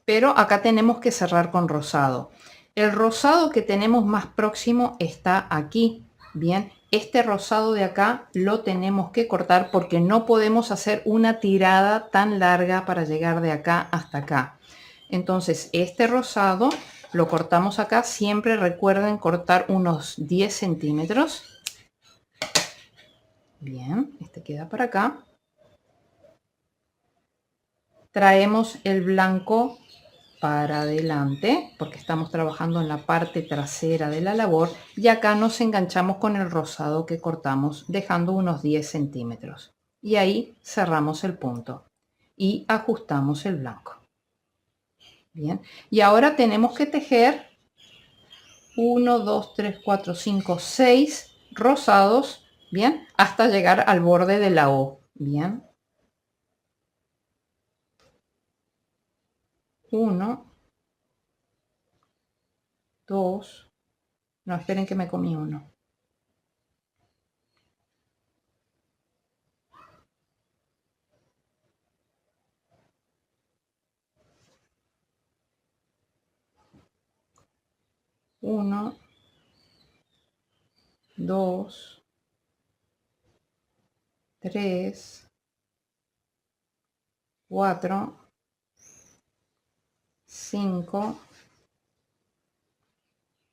Pero acá tenemos que cerrar con rosado. El rosado que tenemos más próximo está aquí. Bien, este rosado de acá lo tenemos que cortar porque no podemos hacer una tirada tan larga para llegar de acá hasta acá. Entonces este rosado lo cortamos acá. Siempre recuerden cortar unos 10 centímetros. Bien, este queda para acá. Traemos el blanco para adelante porque estamos trabajando en la parte trasera de la labor y acá nos enganchamos con el rosado que cortamos dejando unos 10 centímetros y ahí cerramos el punto y ajustamos el blanco. Bien, y ahora tenemos que tejer 1, 2, 3, 4, 5, 6 rosados, bien, hasta llegar al borde de la O. Bien, 1, 2, no, esperen que me comí uno. 1, 2, 3, 4, 5,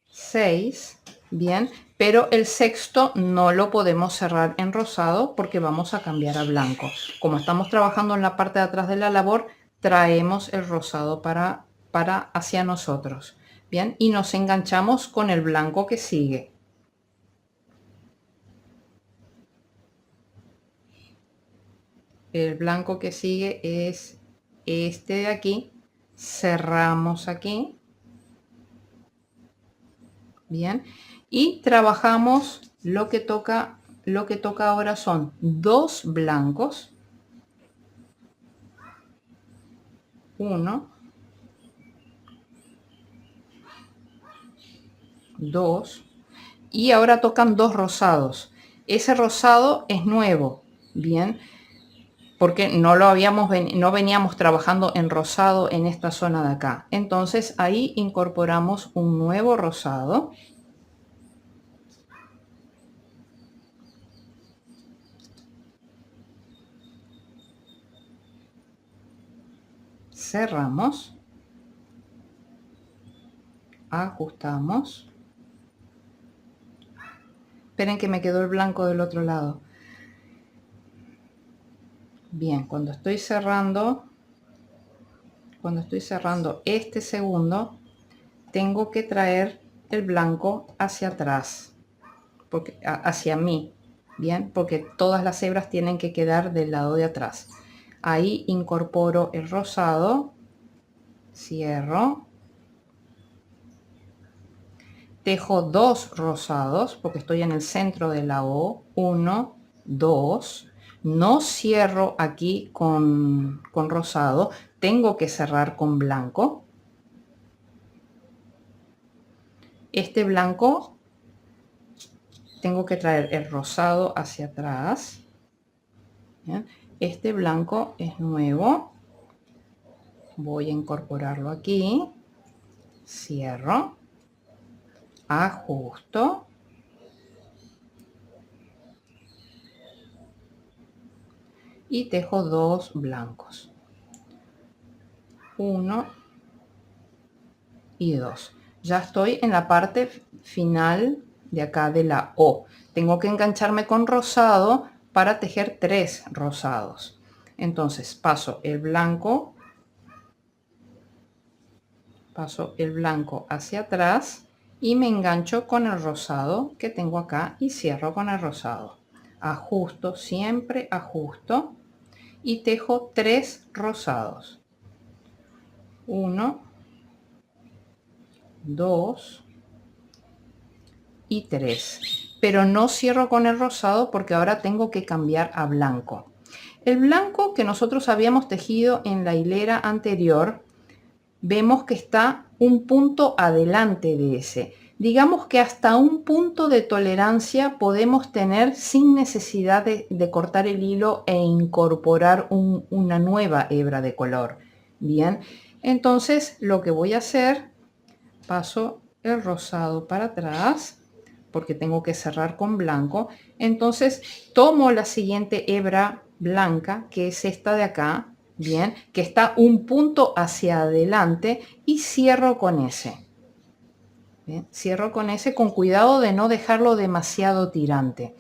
6, bien, pero el sexto no lo podemos cerrar en rosado porque vamos a cambiar a blanco. Como estamos trabajando en la parte de atrás de la labor, traemos el rosado para hacia nosotros, bien, y nos enganchamos con el blanco que sigue. El blanco que sigue es este de aquí. Cerramos aquí. Bien, y trabajamos lo que toca ahora son 2 blancos, 1, 2, y ahora tocan 2 rosados. Ese rosado es nuevo, bien, porque no veníamos trabajando en rosado en esta zona de acá. Entonces ahí incorporamos un nuevo rosado. Cerramos, ajustamos. Esperen que me quedó el blanco del otro lado. Bien, cuando estoy cerrando este segundo, tengo que traer el blanco hacia atrás, hacia mí, bien, porque todas las hebras tienen que quedar del lado de atrás. Ahí incorporo el rosado, cierro, tejo 2 rosados porque estoy en el centro de la O, 1, 2, no cierro aquí con rosado, tengo que cerrar con blanco. Este blanco tengo que traer el rosado hacia atrás. ¿Bien? Este blanco es nuevo, voy a incorporarlo aquí, cierro, ajusto y tejo 2 blancos, 1 y 2. Ya estoy en la parte final de acá de la O. Tengo que engancharme con rosado para tejer 3 rosados. Entonces paso el blanco hacia atrás y me engancho con el rosado que tengo acá y cierro con el rosado. Ajusto, siempre ajusto y tejo 3 rosados. 1, 2 y 3. Pero no cierro con el rosado porque ahora tengo que cambiar a blanco. El blanco que nosotros habíamos tejido en la hilera anterior, vemos que está un punto adelante de ese. Digamos que hasta un punto de tolerancia podemos tener sin necesidad de cortar el hilo e incorporar una nueva hebra de color. Bien, entonces lo que voy a hacer, paso el rosado para atrás porque tengo que cerrar con blanco. Entonces tomo la siguiente hebra blanca, que es esta de acá, bien, que está un punto hacia adelante, y cierro con ese. Bien, cierro con ese con cuidado de no dejarlo demasiado tirante.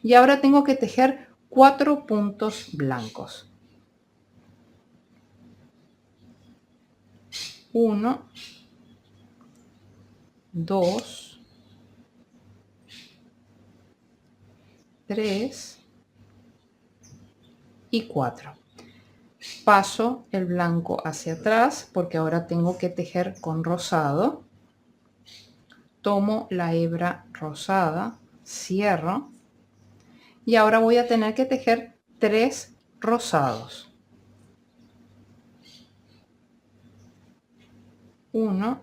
Y ahora tengo que tejer 4 puntos blancos. 1, 2, 3 y 4. Paso el blanco hacia atrás porque ahora tengo que tejer con rosado. Tomo la hebra rosada, cierro y ahora voy a tener que tejer 3 rosados. 1,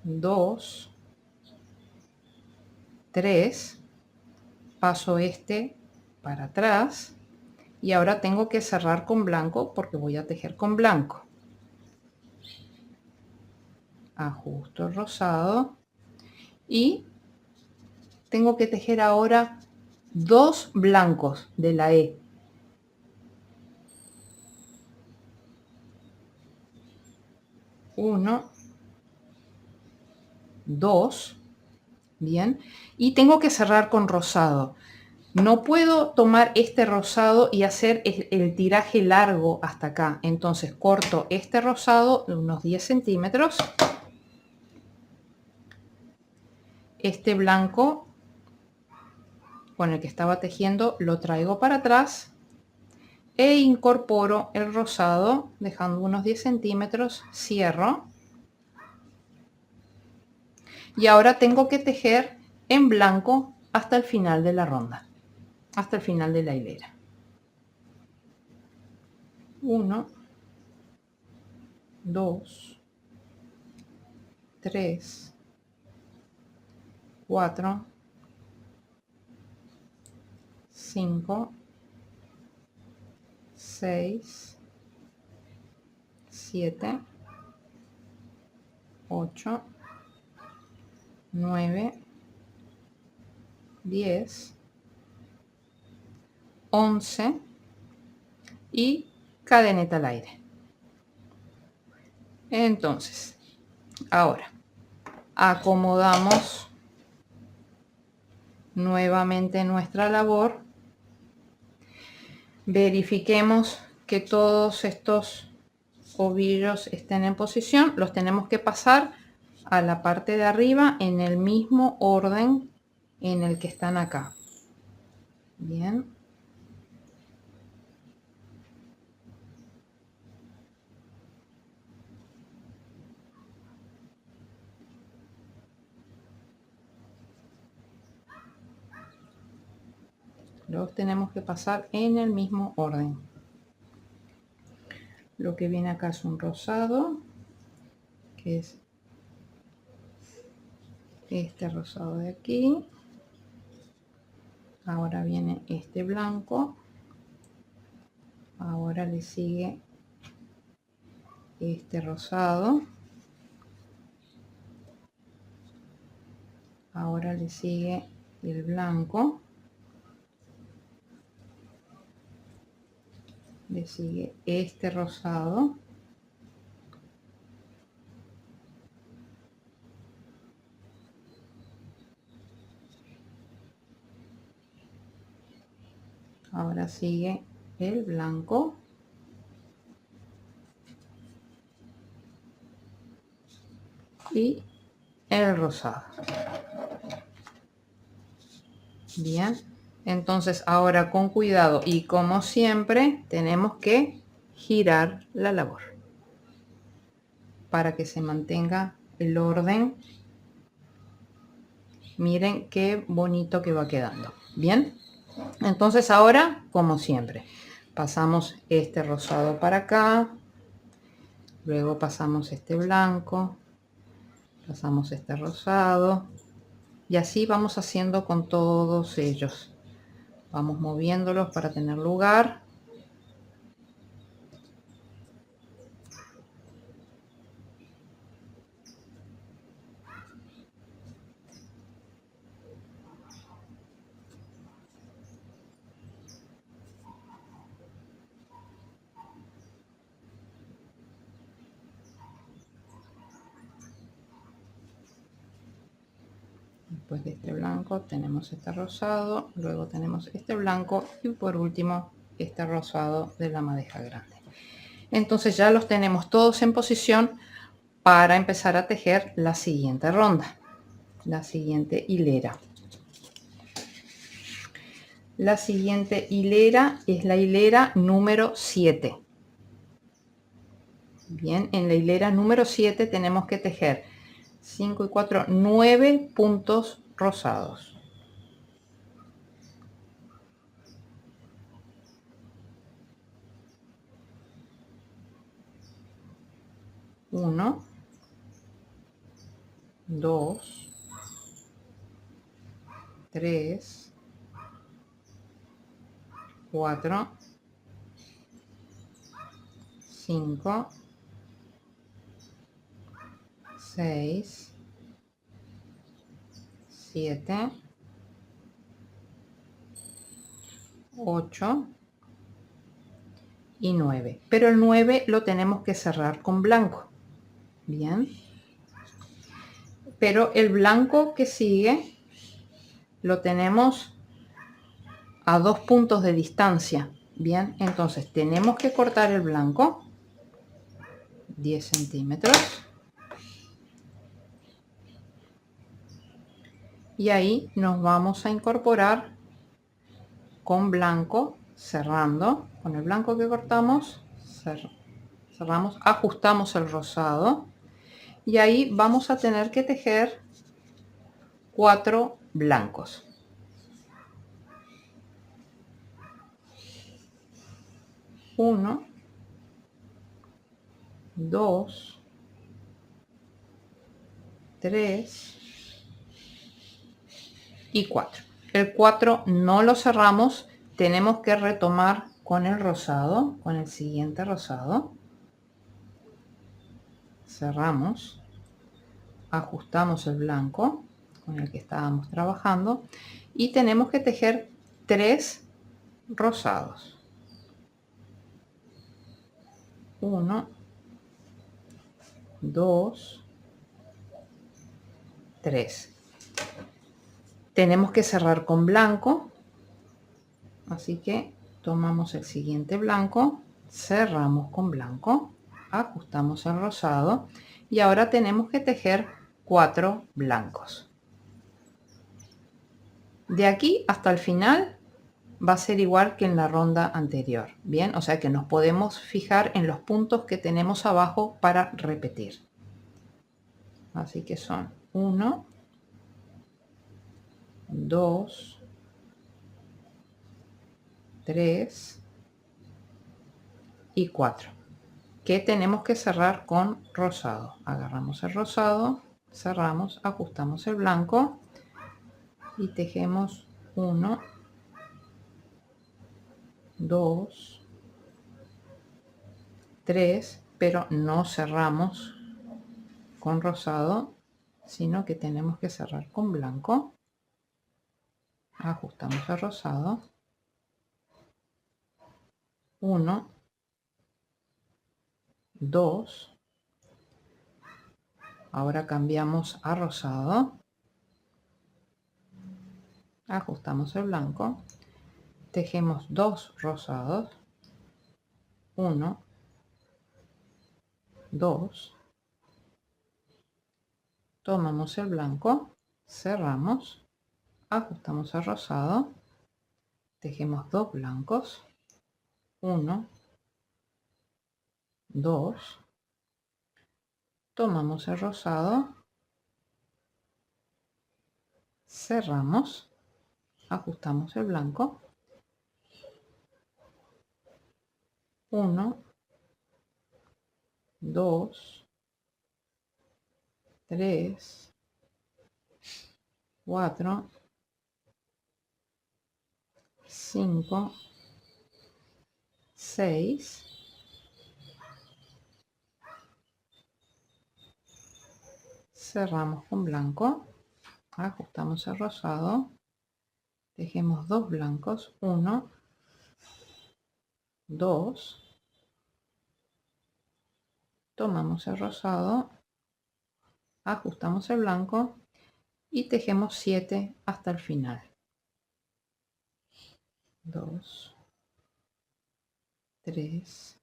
2, 3. Paso este para atrás y ahora tengo que cerrar con blanco porque voy a tejer con blanco. Ajusto el rosado y tengo que tejer ahora 2 blancos de la E. 1, 2, bien, y tengo que cerrar con rosado. No puedo tomar este rosado y hacer el tiraje largo hasta acá, entonces corto este rosado de unos 10 centímetros. Este blanco con el que estaba tejiendo lo traigo para atrás e incorporo el rosado dejando unos 10 centímetros, cierro y ahora tengo que tejer en blanco hasta el final de la ronda, hasta el final de la hilera. 1, 2, 3, 4, 5, 6, 7, 8, 9, 10, 11 y cadeneta al aire. Entonces, ahora acomodamos nuevamente nuestra labor. Verifiquemos que todos estos ovillos estén en posición. Los tenemos que pasar a la parte de arriba en el mismo orden en el que están acá. Bien. Los tenemos que pasar en el mismo orden. Lo que viene acá es un rosado, que es este rosado de aquí. Ahora viene este blanco. Ahora le sigue este rosado. Ahora le sigue el blanco. Le sigue este rosado. Ahora sigue el blanco. Y el rosado. Bien, entonces ahora con cuidado y como siempre tenemos que girar la labor para que se mantenga el orden. Miren qué bonito que va quedando. Bien, entonces ahora como siempre pasamos este rosado para acá, luego pasamos este blanco, pasamos este rosado y así vamos haciendo con todos ellos. Vamos moviéndolos para tener lugar. Después de este blanco tenemos este rosado, luego tenemos este blanco y por último este rosado de la madeja grande. Entonces ya los tenemos todos en posición para empezar a tejer la siguiente ronda, la siguiente hilera. La siguiente hilera es la hilera número 7. Bien, en la hilera número 7 tenemos que tejer 5 y 4, 9 puntos rosados. 1, 2, 3, 4, 5, 6, 7, 8 y 9. Pero el 9 lo tenemos que cerrar con blanco. Bien. Pero el blanco que sigue lo tenemos a 2 puntos de distancia. Bien, entonces tenemos que cortar el blanco 10 centímetros. Y ahí nos vamos a incorporar con blanco, cerrando. Con el blanco que cortamos, cerramos, ajustamos el rosado. Y ahí vamos a tener que tejer 4 blancos. 1, 2, 3 y 4. El 4 no lo cerramos, tenemos que retomar con el rosado, con el siguiente rosado. Cerramos, ajustamos el blanco con el que estábamos trabajando y tenemos que tejer 3 rosados. 1, 2, 3. Tenemos que cerrar con blanco, así que tomamos el siguiente blanco, cerramos con blanco, ajustamos el rosado y ahora tenemos que tejer 4 blancos. De aquí hasta el final va a ser igual que en la ronda anterior. Bien, o sea que nos podemos fijar en los puntos que tenemos abajo para repetir. Así que son 1, 2, 3 y 4, que tenemos que cerrar con rosado. Agarramos el rosado, cerramos, ajustamos el blanco y tejemos 1, 2, 3, pero no cerramos con rosado, sino que tenemos que cerrar con blanco. Ajustamos el rosado, 1, 2, ahora cambiamos a rosado, ajustamos el blanco, tejemos 2 rosados, 1, 2, tomamos el blanco, cerramos, ajustamos el rosado, tejemos 2 blancos, 1, 2, tomamos el rosado, cerramos, ajustamos el blanco, 1, 2, 3, 4, 5, 6, cerramos con blanco, ajustamos el rosado, tejemos 2 blancos, 1, 2, tomamos el rosado, ajustamos el blanco y tejemos 7 hasta el final. 2, 3,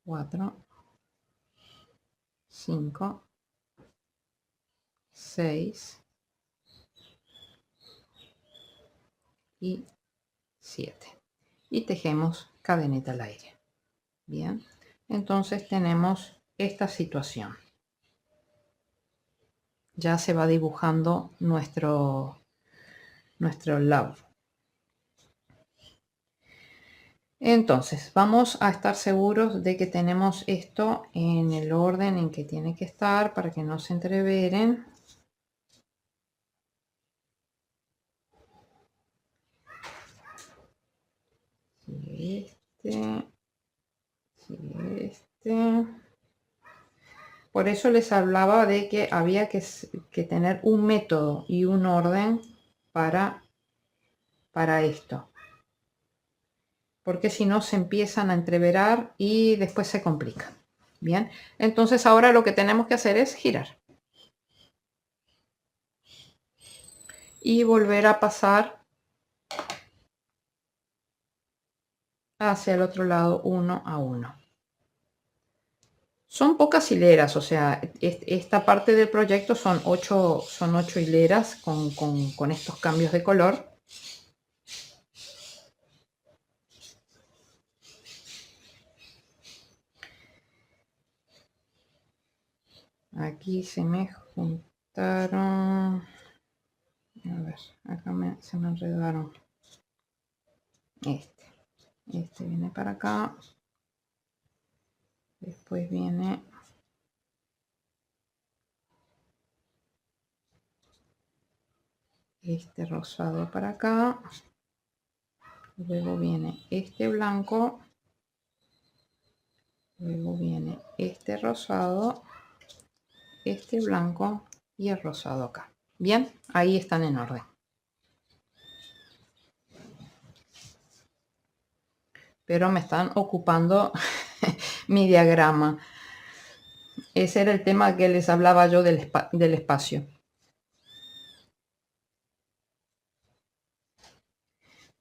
4, 5, 6 y 7. Y tejemos cadeneta al aire. Bien, entonces tenemos esta situación. Ya se va dibujando nuestro love. Entonces vamos a estar seguros de que tenemos esto en el orden en que tiene que estar para que no se entreveren. Este. Por eso les hablaba de que había que tener un método y un orden para esto. Porque si no se empiezan a entreverar y después se complica. Bien, entonces ahora lo que tenemos que hacer es girar. Y volver a pasar hacia el otro lado uno a uno. Son pocas hileras, o sea, esta parte del proyecto son 8 hileras con estos cambios de color. Aquí se me juntaron. A ver, acá se me enredaron. Este viene para acá. Después viene este rosado para acá. Luego viene este blanco. Luego viene este rosado, este blanco y el rosado acá. Bien, ahí están en orden. Pero me están ocupando mi diagrama. Ese era el tema que les hablaba yo del espacio.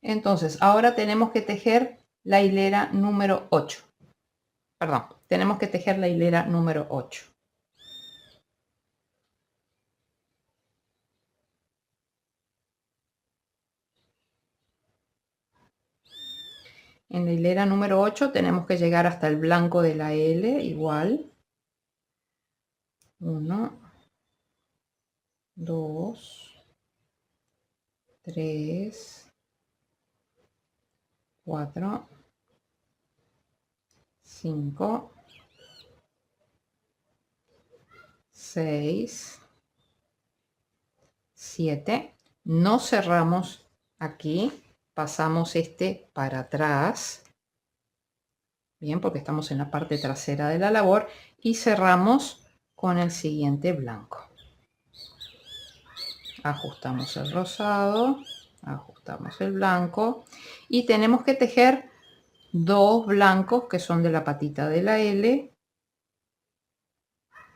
Entonces, ahora tenemos que tejer la hilera número 8. Perdón, tenemos que tejer la hilera número 8. En la hilera número 8 tenemos que llegar hasta el blanco de la L, igual. 1, 2, 3, 4, 5, 6, 7. No cerramos aquí, pasamos este para atrás, bien, porque estamos en la parte trasera de la labor, y cerramos con el siguiente blanco. Ajustamos el rosado, ajustamos el blanco y tenemos que tejer 2 blancos que son de la patita de la L.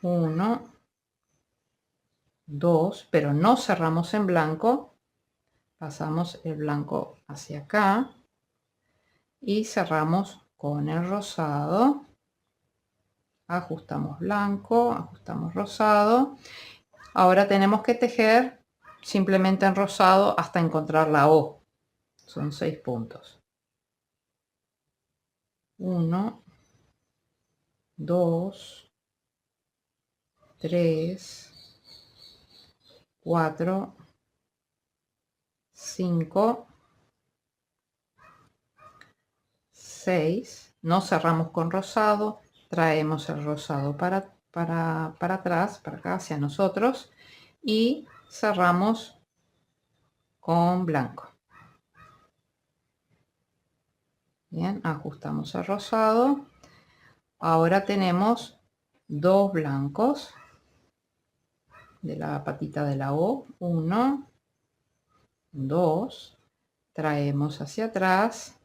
1, 2, pero no cerramos en blanco. Pasamos el blanco hacia acá y cerramos con el rosado. Ajustamos blanco, ajustamos rosado. Ahora tenemos que tejer simplemente en rosado hasta encontrar la O. Son 6 puntos. 1, 2, 3, 4, 5, 6. No cerramos con rosado, traemos el rosado para atrás, para acá, hacia nosotros, y cerramos con blanco. Bien, ajustamos el rosado. Ahora tenemos 2 blancos de la patita de la O. 1, 2. Traemos hacia atrás.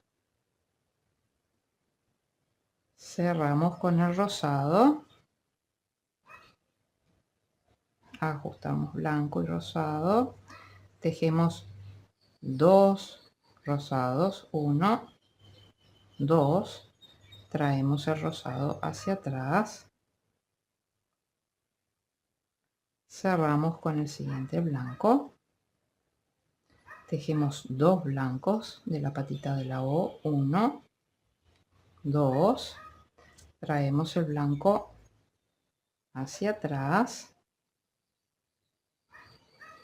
Cerramos con el rosado. Ajustamos blanco y rosado. Tejemos 2 rosados. 1, 2. Traemos el rosado hacia atrás. Cerramos con el siguiente blanco. Tejemos 2 blancos de la patita de la O. 1, 2. Traemos el blanco hacia atrás.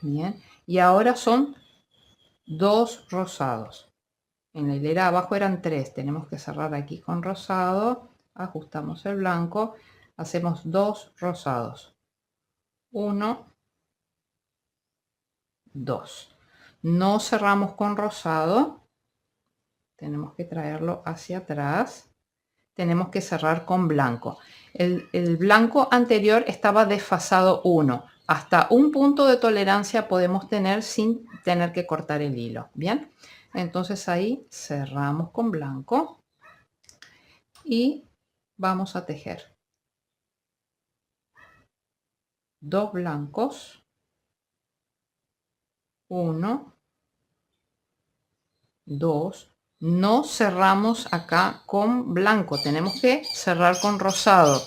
Bien. Y ahora son 2 rosados. En la hilera abajo eran 3. Tenemos que cerrar aquí con rosado. Ajustamos el blanco. Hacemos 2 rosados. 1, 2. No cerramos con rosado. Tenemos que traerlo hacia atrás. Tenemos que cerrar con blanco. El blanco anterior estaba desfasado 1. Hasta un punto de tolerancia podemos tener sin tener que cortar el hilo. Bien, entonces ahí cerramos con blanco y vamos a tejer 2 blancos. 1, 2. No cerramos acá con blanco, tenemos que cerrar con rosado.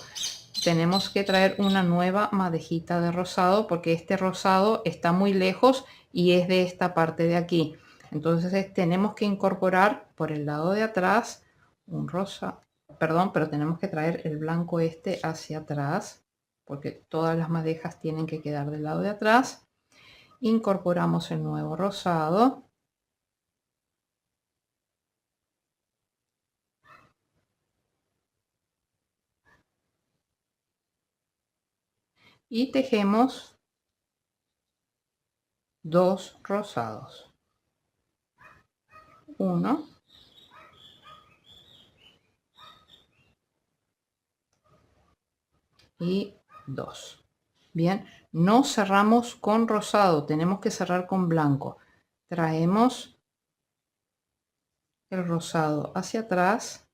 Tenemos que traer una nueva madejita de rosado porque este rosado está muy lejos y es de esta parte de aquí. Entonces tenemos que incorporar por el lado de atrás un rosa, perdón, pero tenemos que traer el blanco este hacia atrás porque todas las madejas tienen que quedar del lado de atrás. Incorporamos el nuevo rosado. Y tejemos 2 rosados. 1, 2. Bien, no cerramos con rosado, tenemos que cerrar con blanco. Traemos el rosado hacia atrás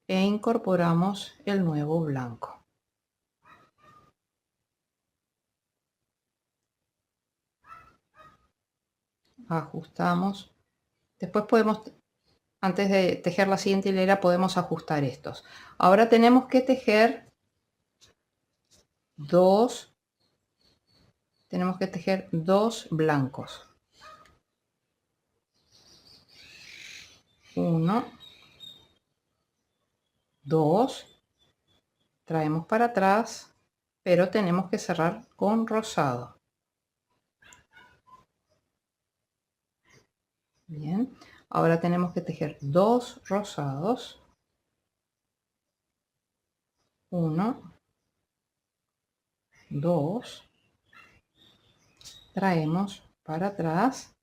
e incorporamos el nuevo blanco. Ajustamos. Después podemos, antes de tejer la siguiente hilera, podemos ajustar estos. Ahora tenemos que tejer 2 blancos. 1, 2. Traemos para atrás, pero tenemos que cerrar con rosado. Bien, Ahora tenemos que tejer 2 rosados. 1, 2, traemos para atrás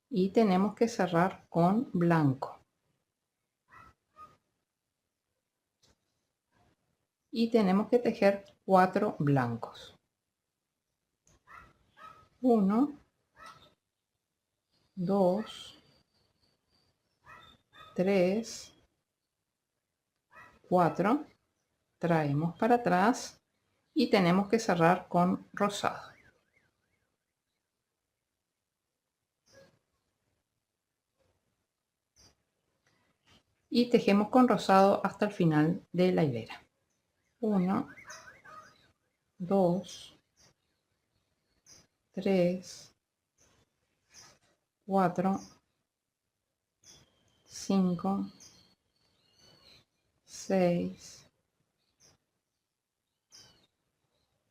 y tenemos que cerrar con blanco. Y tenemos que tejer 4 blancos. 1, 2, 3, 4. Traemos para atrás y tenemos que cerrar con rosado. Y tejemos con rosado hasta el final de la hilera. 1, 2, 3, 4, 5, 6,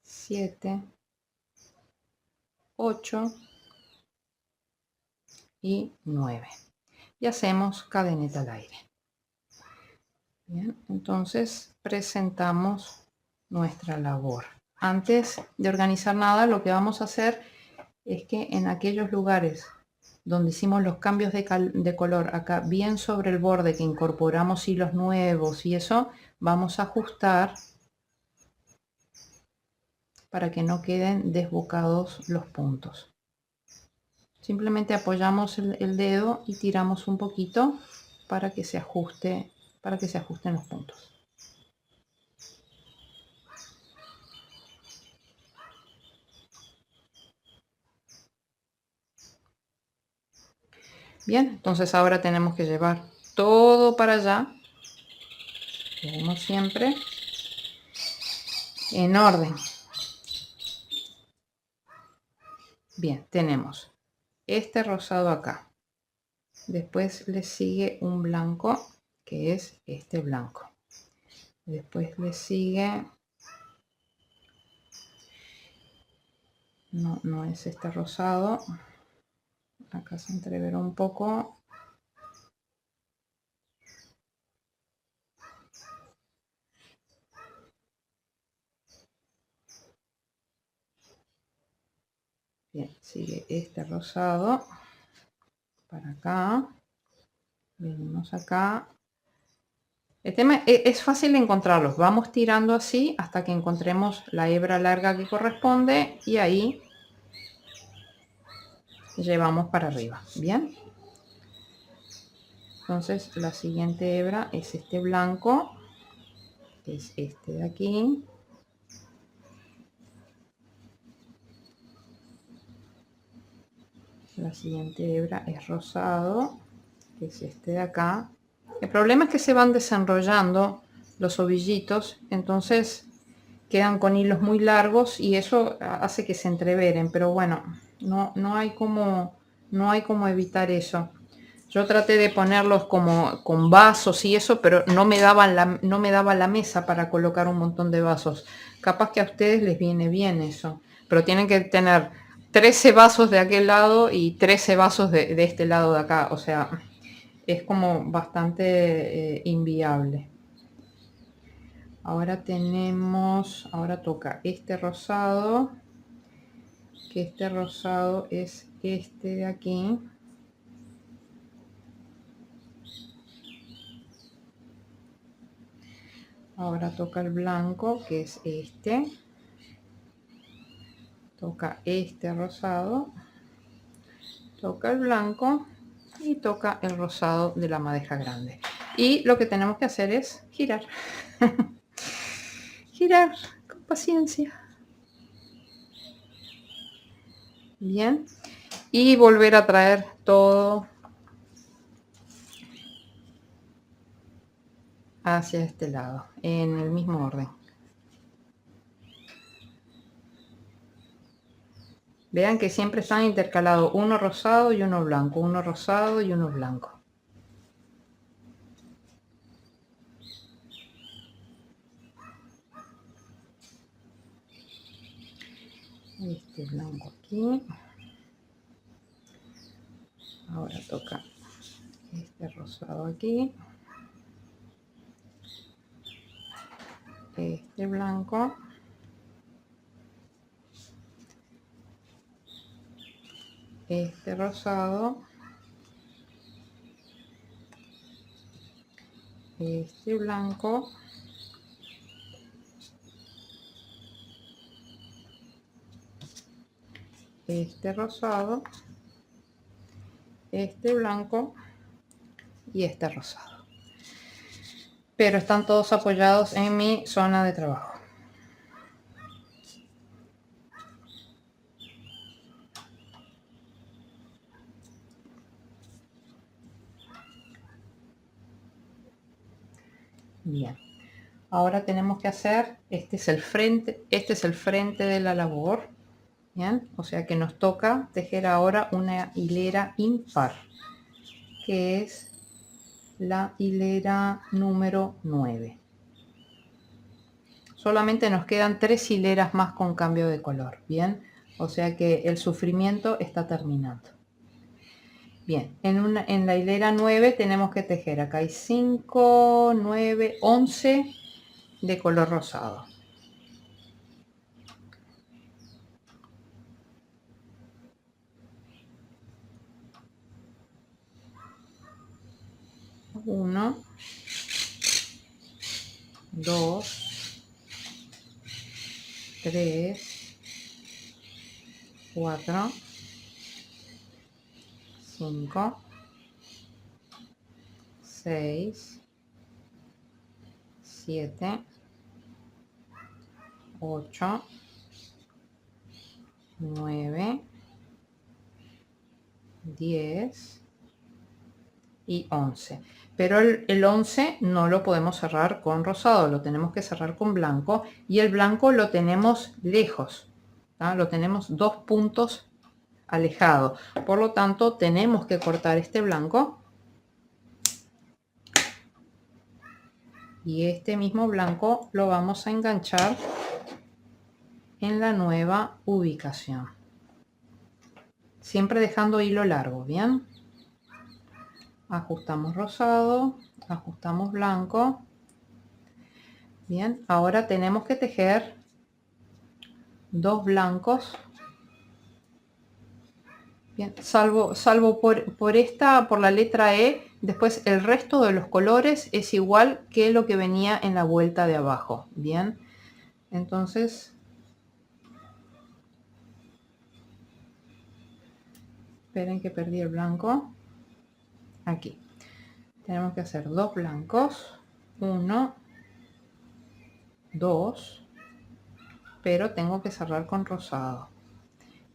7, 8 y 9. Y hacemos cadeneta al aire. Bien, entonces presentamos nuestra labor. Antes de organizar nada, lo que vamos a hacer es que en aquellos lugares donde hicimos los cambios de color acá bien sobre el borde, que incorporamos hilos nuevos y eso, vamos a ajustar para que no queden desbocados los puntos. Simplemente apoyamos el dedo y tiramos un poquito para que se ajusten los puntos. Bien, entonces ahora tenemos que llevar todo para allá, como siempre, en orden. Bien, tenemos este rosado acá. Después le sigue un blanco, que es este blanco. Después le sigue... No es este rosado. Acá se entreverá un poco. Bien, sigue este rosado. Para acá. Venimos acá. El tema es fácil encontrarlos. Vamos tirando así hasta que encontremos la hebra larga que corresponde y ahí llevamos para arriba. Bien. Entonces la siguiente hebra es este blanco, es este de aquí. La siguiente hebra es rosado, que es este de acá. El problema es que se van desenrollando los ovillitos, entonces quedan con hilos muy largos y eso hace que se entreveren, pero bueno, no hay como evitar eso. Yo traté de ponerlos como con vasos y eso, pero no me daba la mesa para colocar un montón de vasos. Capaz que a ustedes les viene bien eso, pero tienen que tener 13 vasos de aquel lado y 13 vasos de este lado de acá. O sea, es como bastante inviable. Ahora toca este rosado, que este rosado es este de aquí. Ahora toca el blanco, que es este. Toca este rosado. Toca el blanco y toca el rosado de la madeja grande. Y lo que tenemos que hacer es girar. Girar con paciencia. Bien. Y volver a traer todo hacia este lado, en el mismo orden. Vean que siempre están intercalados uno rosado y uno blanco, uno rosado y uno blanco. Este blanco aquí. Ahora toca este rosado aquí, este blanco, este rosado, este blanco, este rosado, este blanco y este rosado. Pero están todos apoyados en mi zona de trabajo. Bien, ahora tenemos que hacer, este es el frente de la labor. Bien, o sea que nos toca tejer ahora una hilera impar, que es la hilera número 9. Solamente nos quedan 3 hileras más con cambio de color. Bien, o sea que el sufrimiento está terminando. Bien, en la hilera 9 tenemos que tejer, acá hay 5, 9, 11 de color rosado. Uno, 2, 3, 4, 5, 6, 7, 8, 9, 10 y 11. Pero el 11 no lo podemos cerrar con rosado, lo tenemos que cerrar con blanco, y el blanco lo tenemos lejos, ¿tá? Lo tenemos 2 puntos alejado, por lo tanto tenemos que cortar este blanco y este mismo blanco lo vamos a enganchar en la nueva ubicación, siempre dejando hilo largo. Bien, ajustamos rosado, ajustamos blanco. Bien, ahora tenemos que tejer 2 blancos. Bien, salvo por la letra E, después el resto de los colores es igual que lo que venía en la vuelta de abajo. Bien, entonces, esperen que perdí el blanco. Aquí. Tenemos que hacer 2 blancos. 1, 2, pero tengo que cerrar con rosado.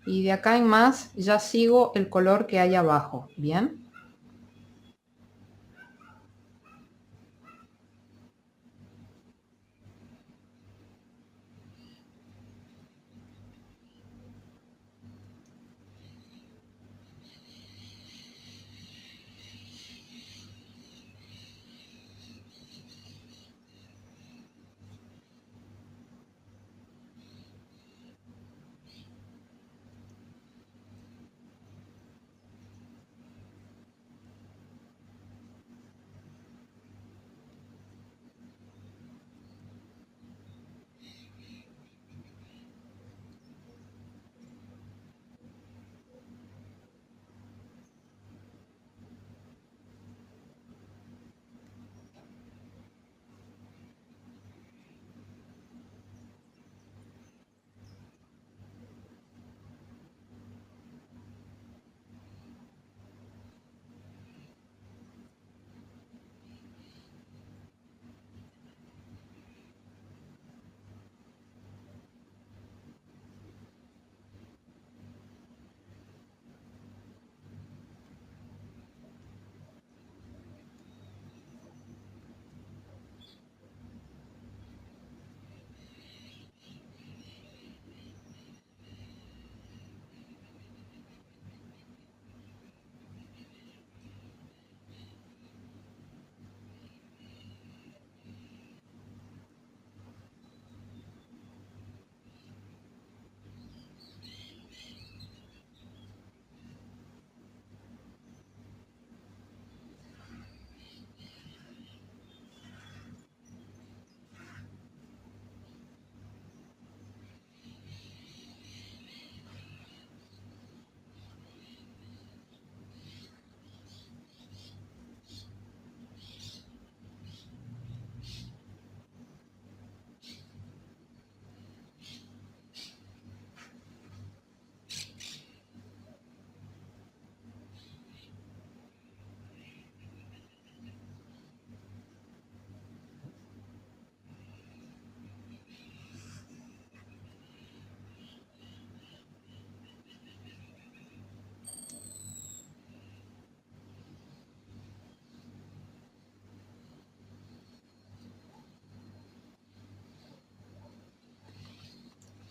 Y de acá en más ya sigo el color que hay abajo. Bien.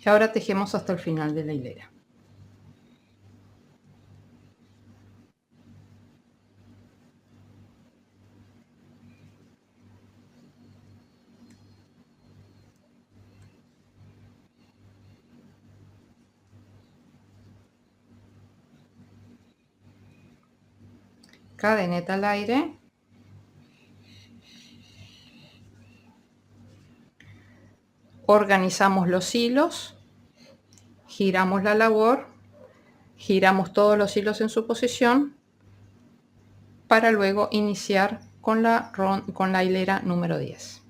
Y ahora tejemos hasta el final de la hilera. Cadeneta al aire. Organizamos los hilos, giramos la labor, giramos todos los hilos en su posición para luego iniciar con la hilera número 10.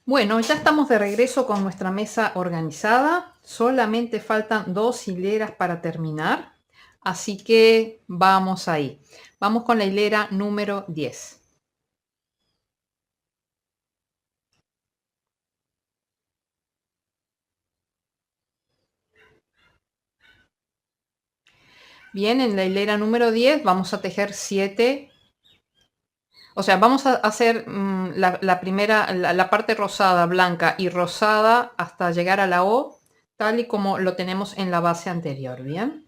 Bueno, ya estamos de regreso con nuestra mesa organizada. Solamente faltan 2 hileras para terminar. Así que vamos ahí. Vamos con la hilera número 10. Bien, en la hilera número 10 vamos a tejer 7. O sea, vamos a hacer la primera, la parte rosada, blanca y rosada hasta llegar a la O, tal y como lo tenemos en la base anterior, ¿bien?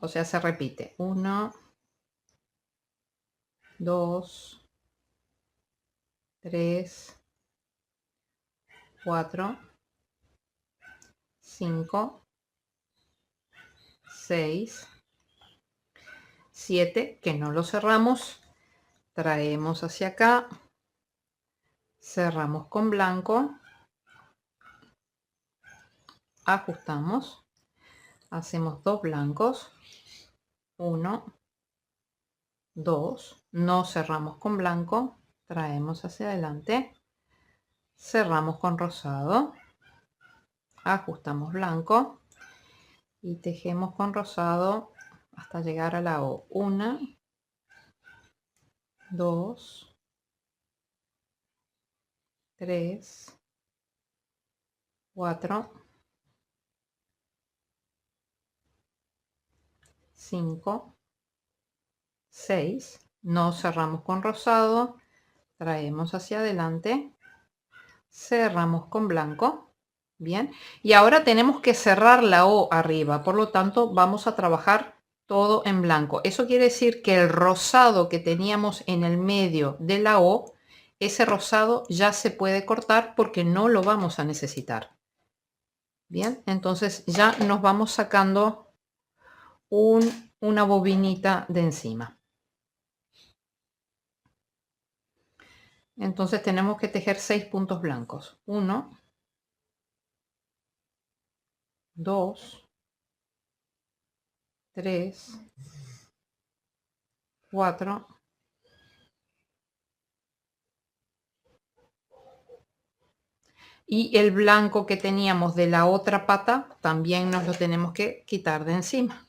O sea, se repite. 1, 2, 3, 4, 5, 6, 7, que no lo cerramos. Traemos hacia acá. Cerramos con blanco. Ajustamos. Hacemos 2 blancos. 1, 2, no cerramos con blanco, traemos hacia adelante, cerramos con rosado, ajustamos blanco y tejemos con rosado hasta llegar a la O. 1, 2, 3, 4, 5, 6, no cerramos con rosado, traemos hacia adelante, cerramos con blanco. Bien, y ahora tenemos que cerrar la O arriba, por lo tanto vamos a trabajar todo en blanco. Eso quiere decir que el rosado que teníamos en el medio de la O, ese rosado ya se puede cortar porque no lo vamos a necesitar. Bien, entonces ya nos vamos sacando una bobinita de encima. Entonces tenemos que tejer 6 puntos blancos. 1, 2, 3, 4, y el blanco que teníamos de la otra pata también nos lo tenemos que quitar de encima.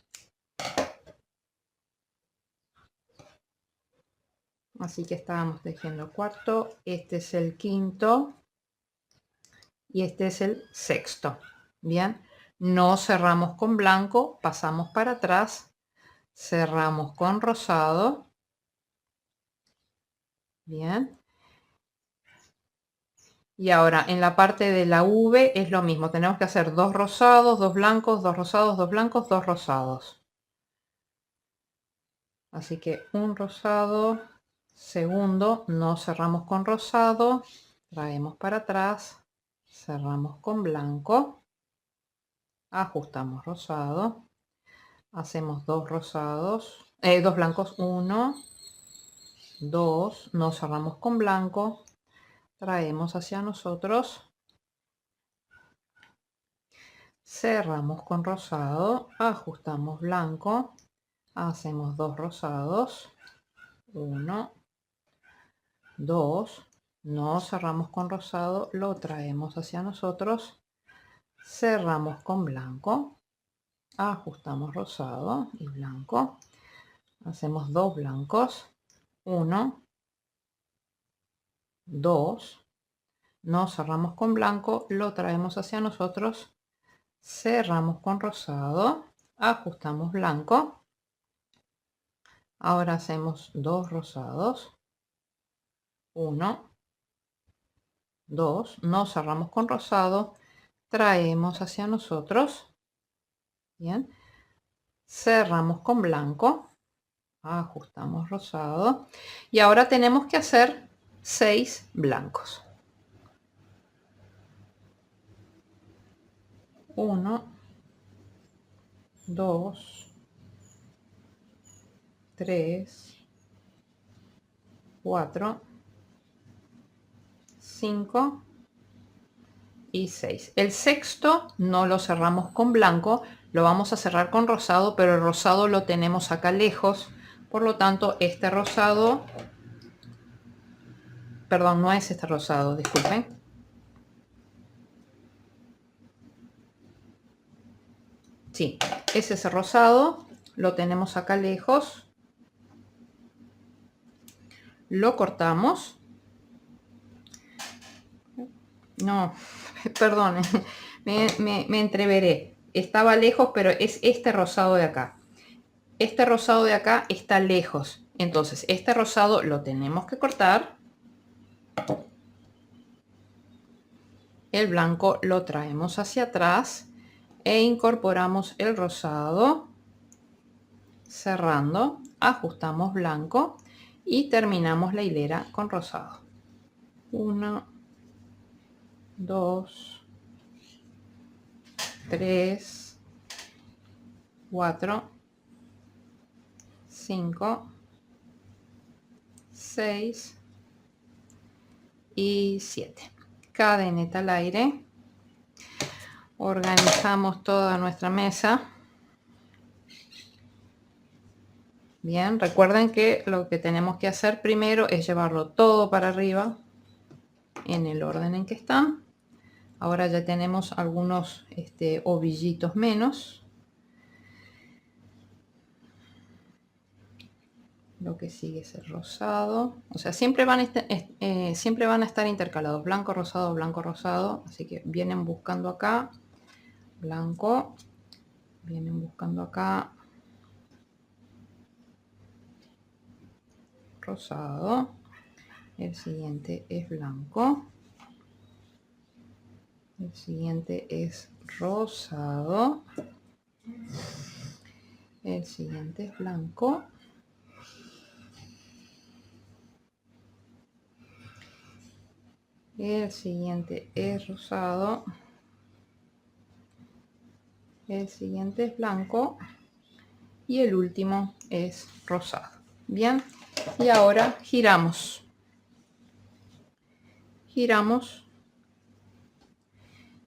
Así que estábamos tejiendo el cuarto, este es el quinto y este es el sexto. Bien, no cerramos con blanco, pasamos para atrás, cerramos con rosado. Bien. Y ahora en la parte de la V es lo mismo, tenemos que hacer 2 rosados, 2 blancos, 2 rosados, 2 blancos, 2 rosados. Así que un rosado, segundo, no cerramos con rosado, traemos para atrás, cerramos con blanco, ajustamos rosado, hacemos 2 rosados, 2 blancos, 1, 2, no cerramos con blanco, traemos hacia nosotros, cerramos con rosado, ajustamos blanco, hacemos 2 rosados, 1, 2, no cerramos con rosado, lo traemos hacia nosotros, cerramos con blanco, ajustamos rosado y blanco, hacemos 2 blancos, 1, 2, no cerramos con blanco, lo traemos hacia nosotros, cerramos con rosado, ajustamos blanco, ahora hacemos 2 rosados, 1, 2, no cerramos con rosado, traemos hacia nosotros, bien, cerramos con blanco, ajustamos rosado y ahora tenemos que hacer 6 blancos. 1, 2, 3, 4, 5 y 6. El sexto no lo cerramos con blanco, lo vamos a cerrar con rosado, pero el rosado lo tenemos acá lejos, por lo tanto este rosado, perdón, no es este rosado, disculpen. Sí, es ese rosado, lo tenemos acá lejos, lo cortamos. No, perdón, me entreveré. Estaba lejos, pero es este rosado de acá. Este rosado de acá está lejos. Entonces, este rosado lo tenemos que cortar. El blanco lo traemos hacia atrás e incorporamos el rosado, cerrando, ajustamos blanco y terminamos la hilera con rosado. 1, 2, 3, 4, 5, 6 y 7. Cadeneta al aire. Organizamos toda nuestra mesa. Bien, recuerden que lo que tenemos que hacer primero es llevarlo todo para arriba en el orden en que están. Ahora ya tenemos algunos ovillitos menos. Lo que sigue es el rosado, o sea, siempre van a estar intercalados, blanco, rosado, así que vienen buscando acá, blanco, vienen buscando acá, rosado, el siguiente es blanco, el siguiente es rosado, el siguiente es blanco, el siguiente es rosado, el siguiente es blanco y el último es rosado. Bien, y ahora giramos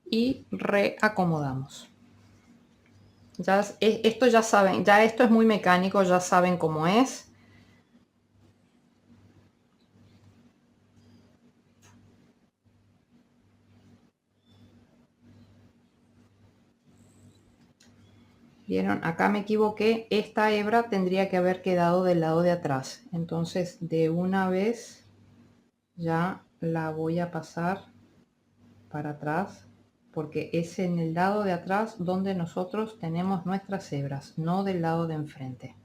y reacomodamos. Esto ya saben, ya esto es muy mecánico, ya saben cómo es. Vieron, acá me equivoqué, esta hebra tendría que haber quedado del lado de atrás, entonces de una vez ya la voy a pasar para atrás, porque es en el lado de atrás donde nosotros tenemos nuestras hebras, no del lado de enfrente.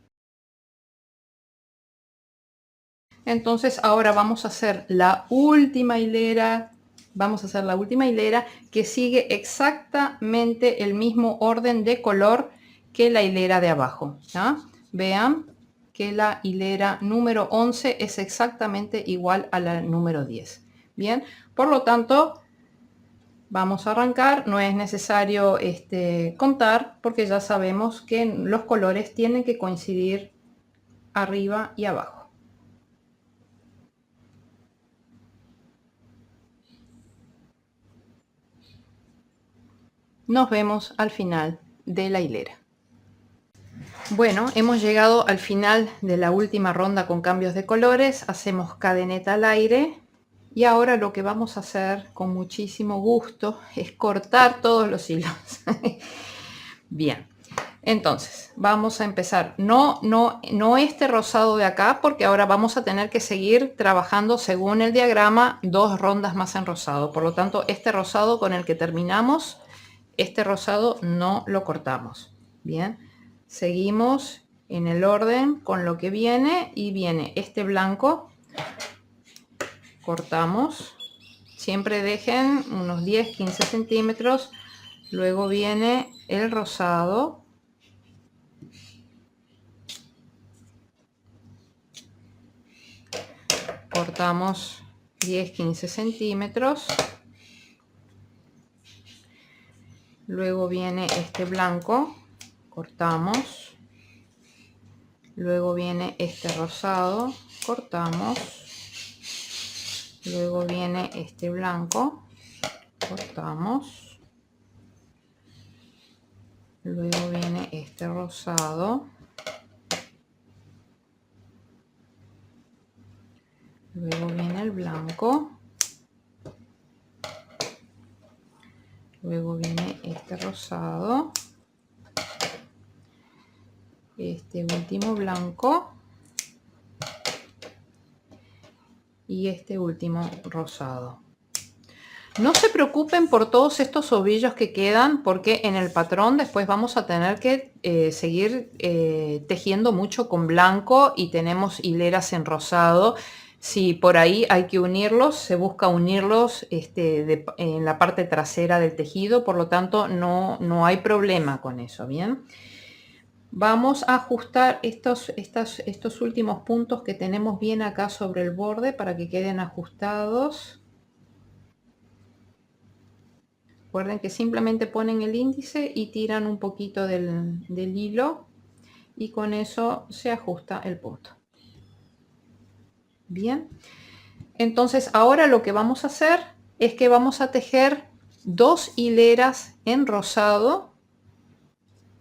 Entonces ahora vamos a hacer la última hilera, que sigue exactamente el mismo orden de color que la hilera de abajo, ¿ya? Vean que la hilera número 11 es exactamente igual a la número 10. Bien, por lo tanto, vamos a arrancar. No es necesario contar porque ya sabemos que los colores tienen que coincidir arriba y abajo. Nos vemos al final de la hilera. Bueno, hemos llegado al final de la última ronda con cambios de colores. Hacemos cadeneta al aire y ahora lo que vamos a hacer con muchísimo gusto es cortar todos los hilos. Bien, entonces vamos a empezar. No este rosado de acá, porque ahora vamos a tener que seguir trabajando según el diagrama 2 rondas más en rosado. Por lo tanto, este rosado con el que terminamos, este rosado no lo cortamos. Bien, seguimos en el orden con lo que viene y viene este blanco, cortamos, Siempre dejen unos 10-15 centímetros. Luego viene el rosado. Cortamos 10-15 centímetros. Luego viene este blanco, cortamos. Luego viene este rosado, cortamos. Luego viene este blanco, cortamos. Luego viene este rosado. Luego viene el blanco. Luego viene este rosado. Este último blanco. Y este último rosado. No se preocupen por todos estos ovillos que quedan, porque en el patrón después vamos a tener que seguir tejiendo mucho con blanco y tenemos hileras en rosado. Si por ahí hay que unirlos, se busca unirlos en la parte trasera del tejido, por lo tanto no hay problema con eso, ¿bien? Vamos a ajustar estos últimos puntos que tenemos bien acá sobre el borde para que queden ajustados. Recuerden que simplemente ponen el índice y tiran un poquito del hilo y con eso se ajusta el punto. Bien, entonces ahora lo que vamos a hacer es que vamos a tejer 2 hileras en rosado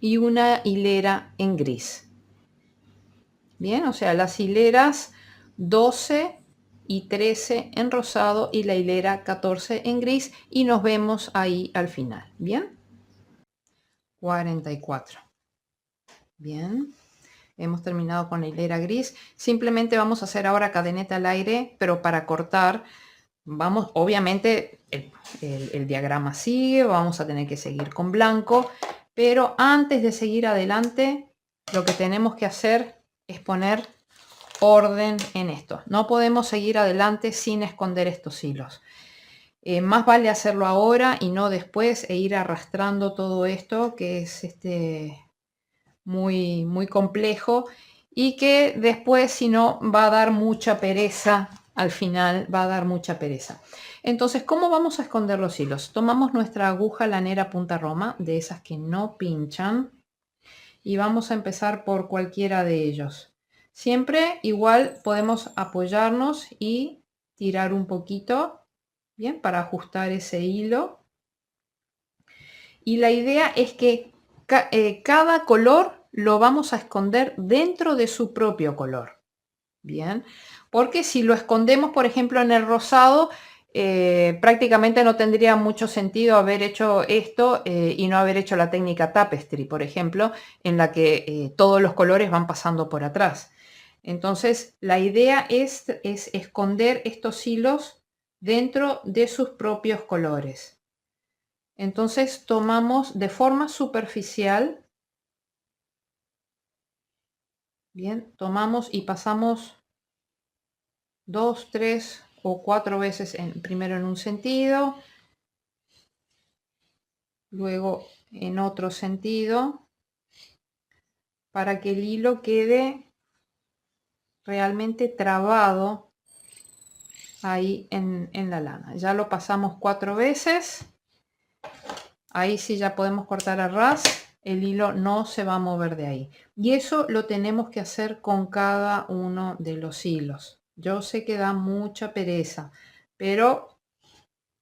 y una hilera en gris. Bien, o sea, las hileras 12 y 13 en rosado y la hilera 14 en gris, y nos vemos ahí al final. Bien, 44. Bien, hemos terminado con la hilera gris. Simplemente vamos a hacer ahora cadeneta al aire, pero para cortar vamos, obviamente el diagrama sigue, vamos a tener que seguir con blanco, pero antes de seguir adelante lo que tenemos que hacer es poner orden en esto. No podemos seguir adelante sin esconder estos hilos. Más vale hacerlo ahora y no después, e ir arrastrando todo esto que es muy complejo, y que después, si no, va a dar mucha pereza. Al final va a dar mucha pereza. Entonces, ¿cómo vamos a esconder los hilos? Tomamos nuestra aguja lanera punta roma, de esas que no pinchan, y vamos a empezar por cualquiera de ellos. Siempre igual podemos apoyarnos y tirar un poquito, bien, para ajustar ese hilo. Y la idea es que cada color lo vamos a esconder dentro de su propio color. Bien, porque si lo escondemos, por ejemplo, en el rosado, prácticamente no tendría mucho sentido haber hecho esto y no haber hecho la técnica tapestry, por ejemplo, en la que todos los colores van pasando por atrás. Entonces, la idea es esconder estos hilos dentro de sus propios colores. Entonces, tomamos de forma superficial, bien, tomamos y pasamos 2, 3 o 4 veces primero en un sentido, luego en otro sentido, para que el hilo quede realmente trabado ahí en la lana. Ya lo pasamos 4 veces. Ahí sí ya podemos cortar a ras. El hilo no se va a mover de ahí. Y eso lo tenemos que hacer con cada uno de los hilos. Yo sé que da mucha pereza, pero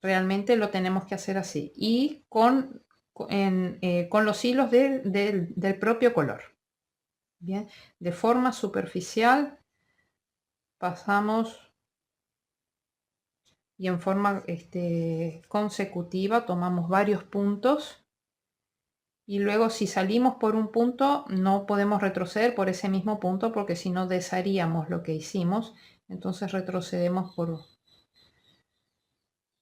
realmente lo tenemos que hacer así. Y con los hilos del propio color. Bien, de forma superficial pasamos, y en forma consecutiva tomamos varios puntos, y luego si salimos por un punto no podemos retroceder por ese mismo punto, porque si no desharíamos lo que hicimos. Entonces retrocedemos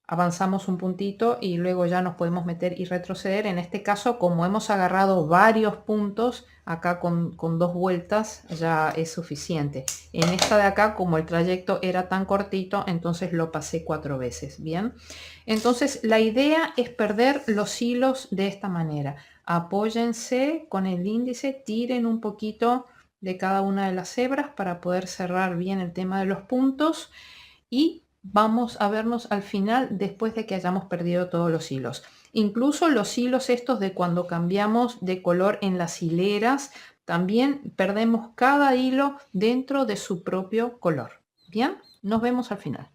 avanzamos un puntito y luego ya nos podemos meter y retroceder. En este caso, como hemos agarrado varios puntos, acá con 2 vueltas ya es suficiente. En esta de acá, como el trayecto era tan cortito, entonces lo pasé 4 veces. Bien, entonces la idea es perder los hilos de esta manera. Apóyense con el índice, tiren un poquito de cada una de las hebras para poder cerrar bien el tema de los puntos, y vamos a vernos al final después de que hayamos perdido todos los hilos. Incluso los hilos estos de cuando cambiamos de color en las hileras, también perdemos cada hilo dentro de su propio color. Bien, nos vemos al final.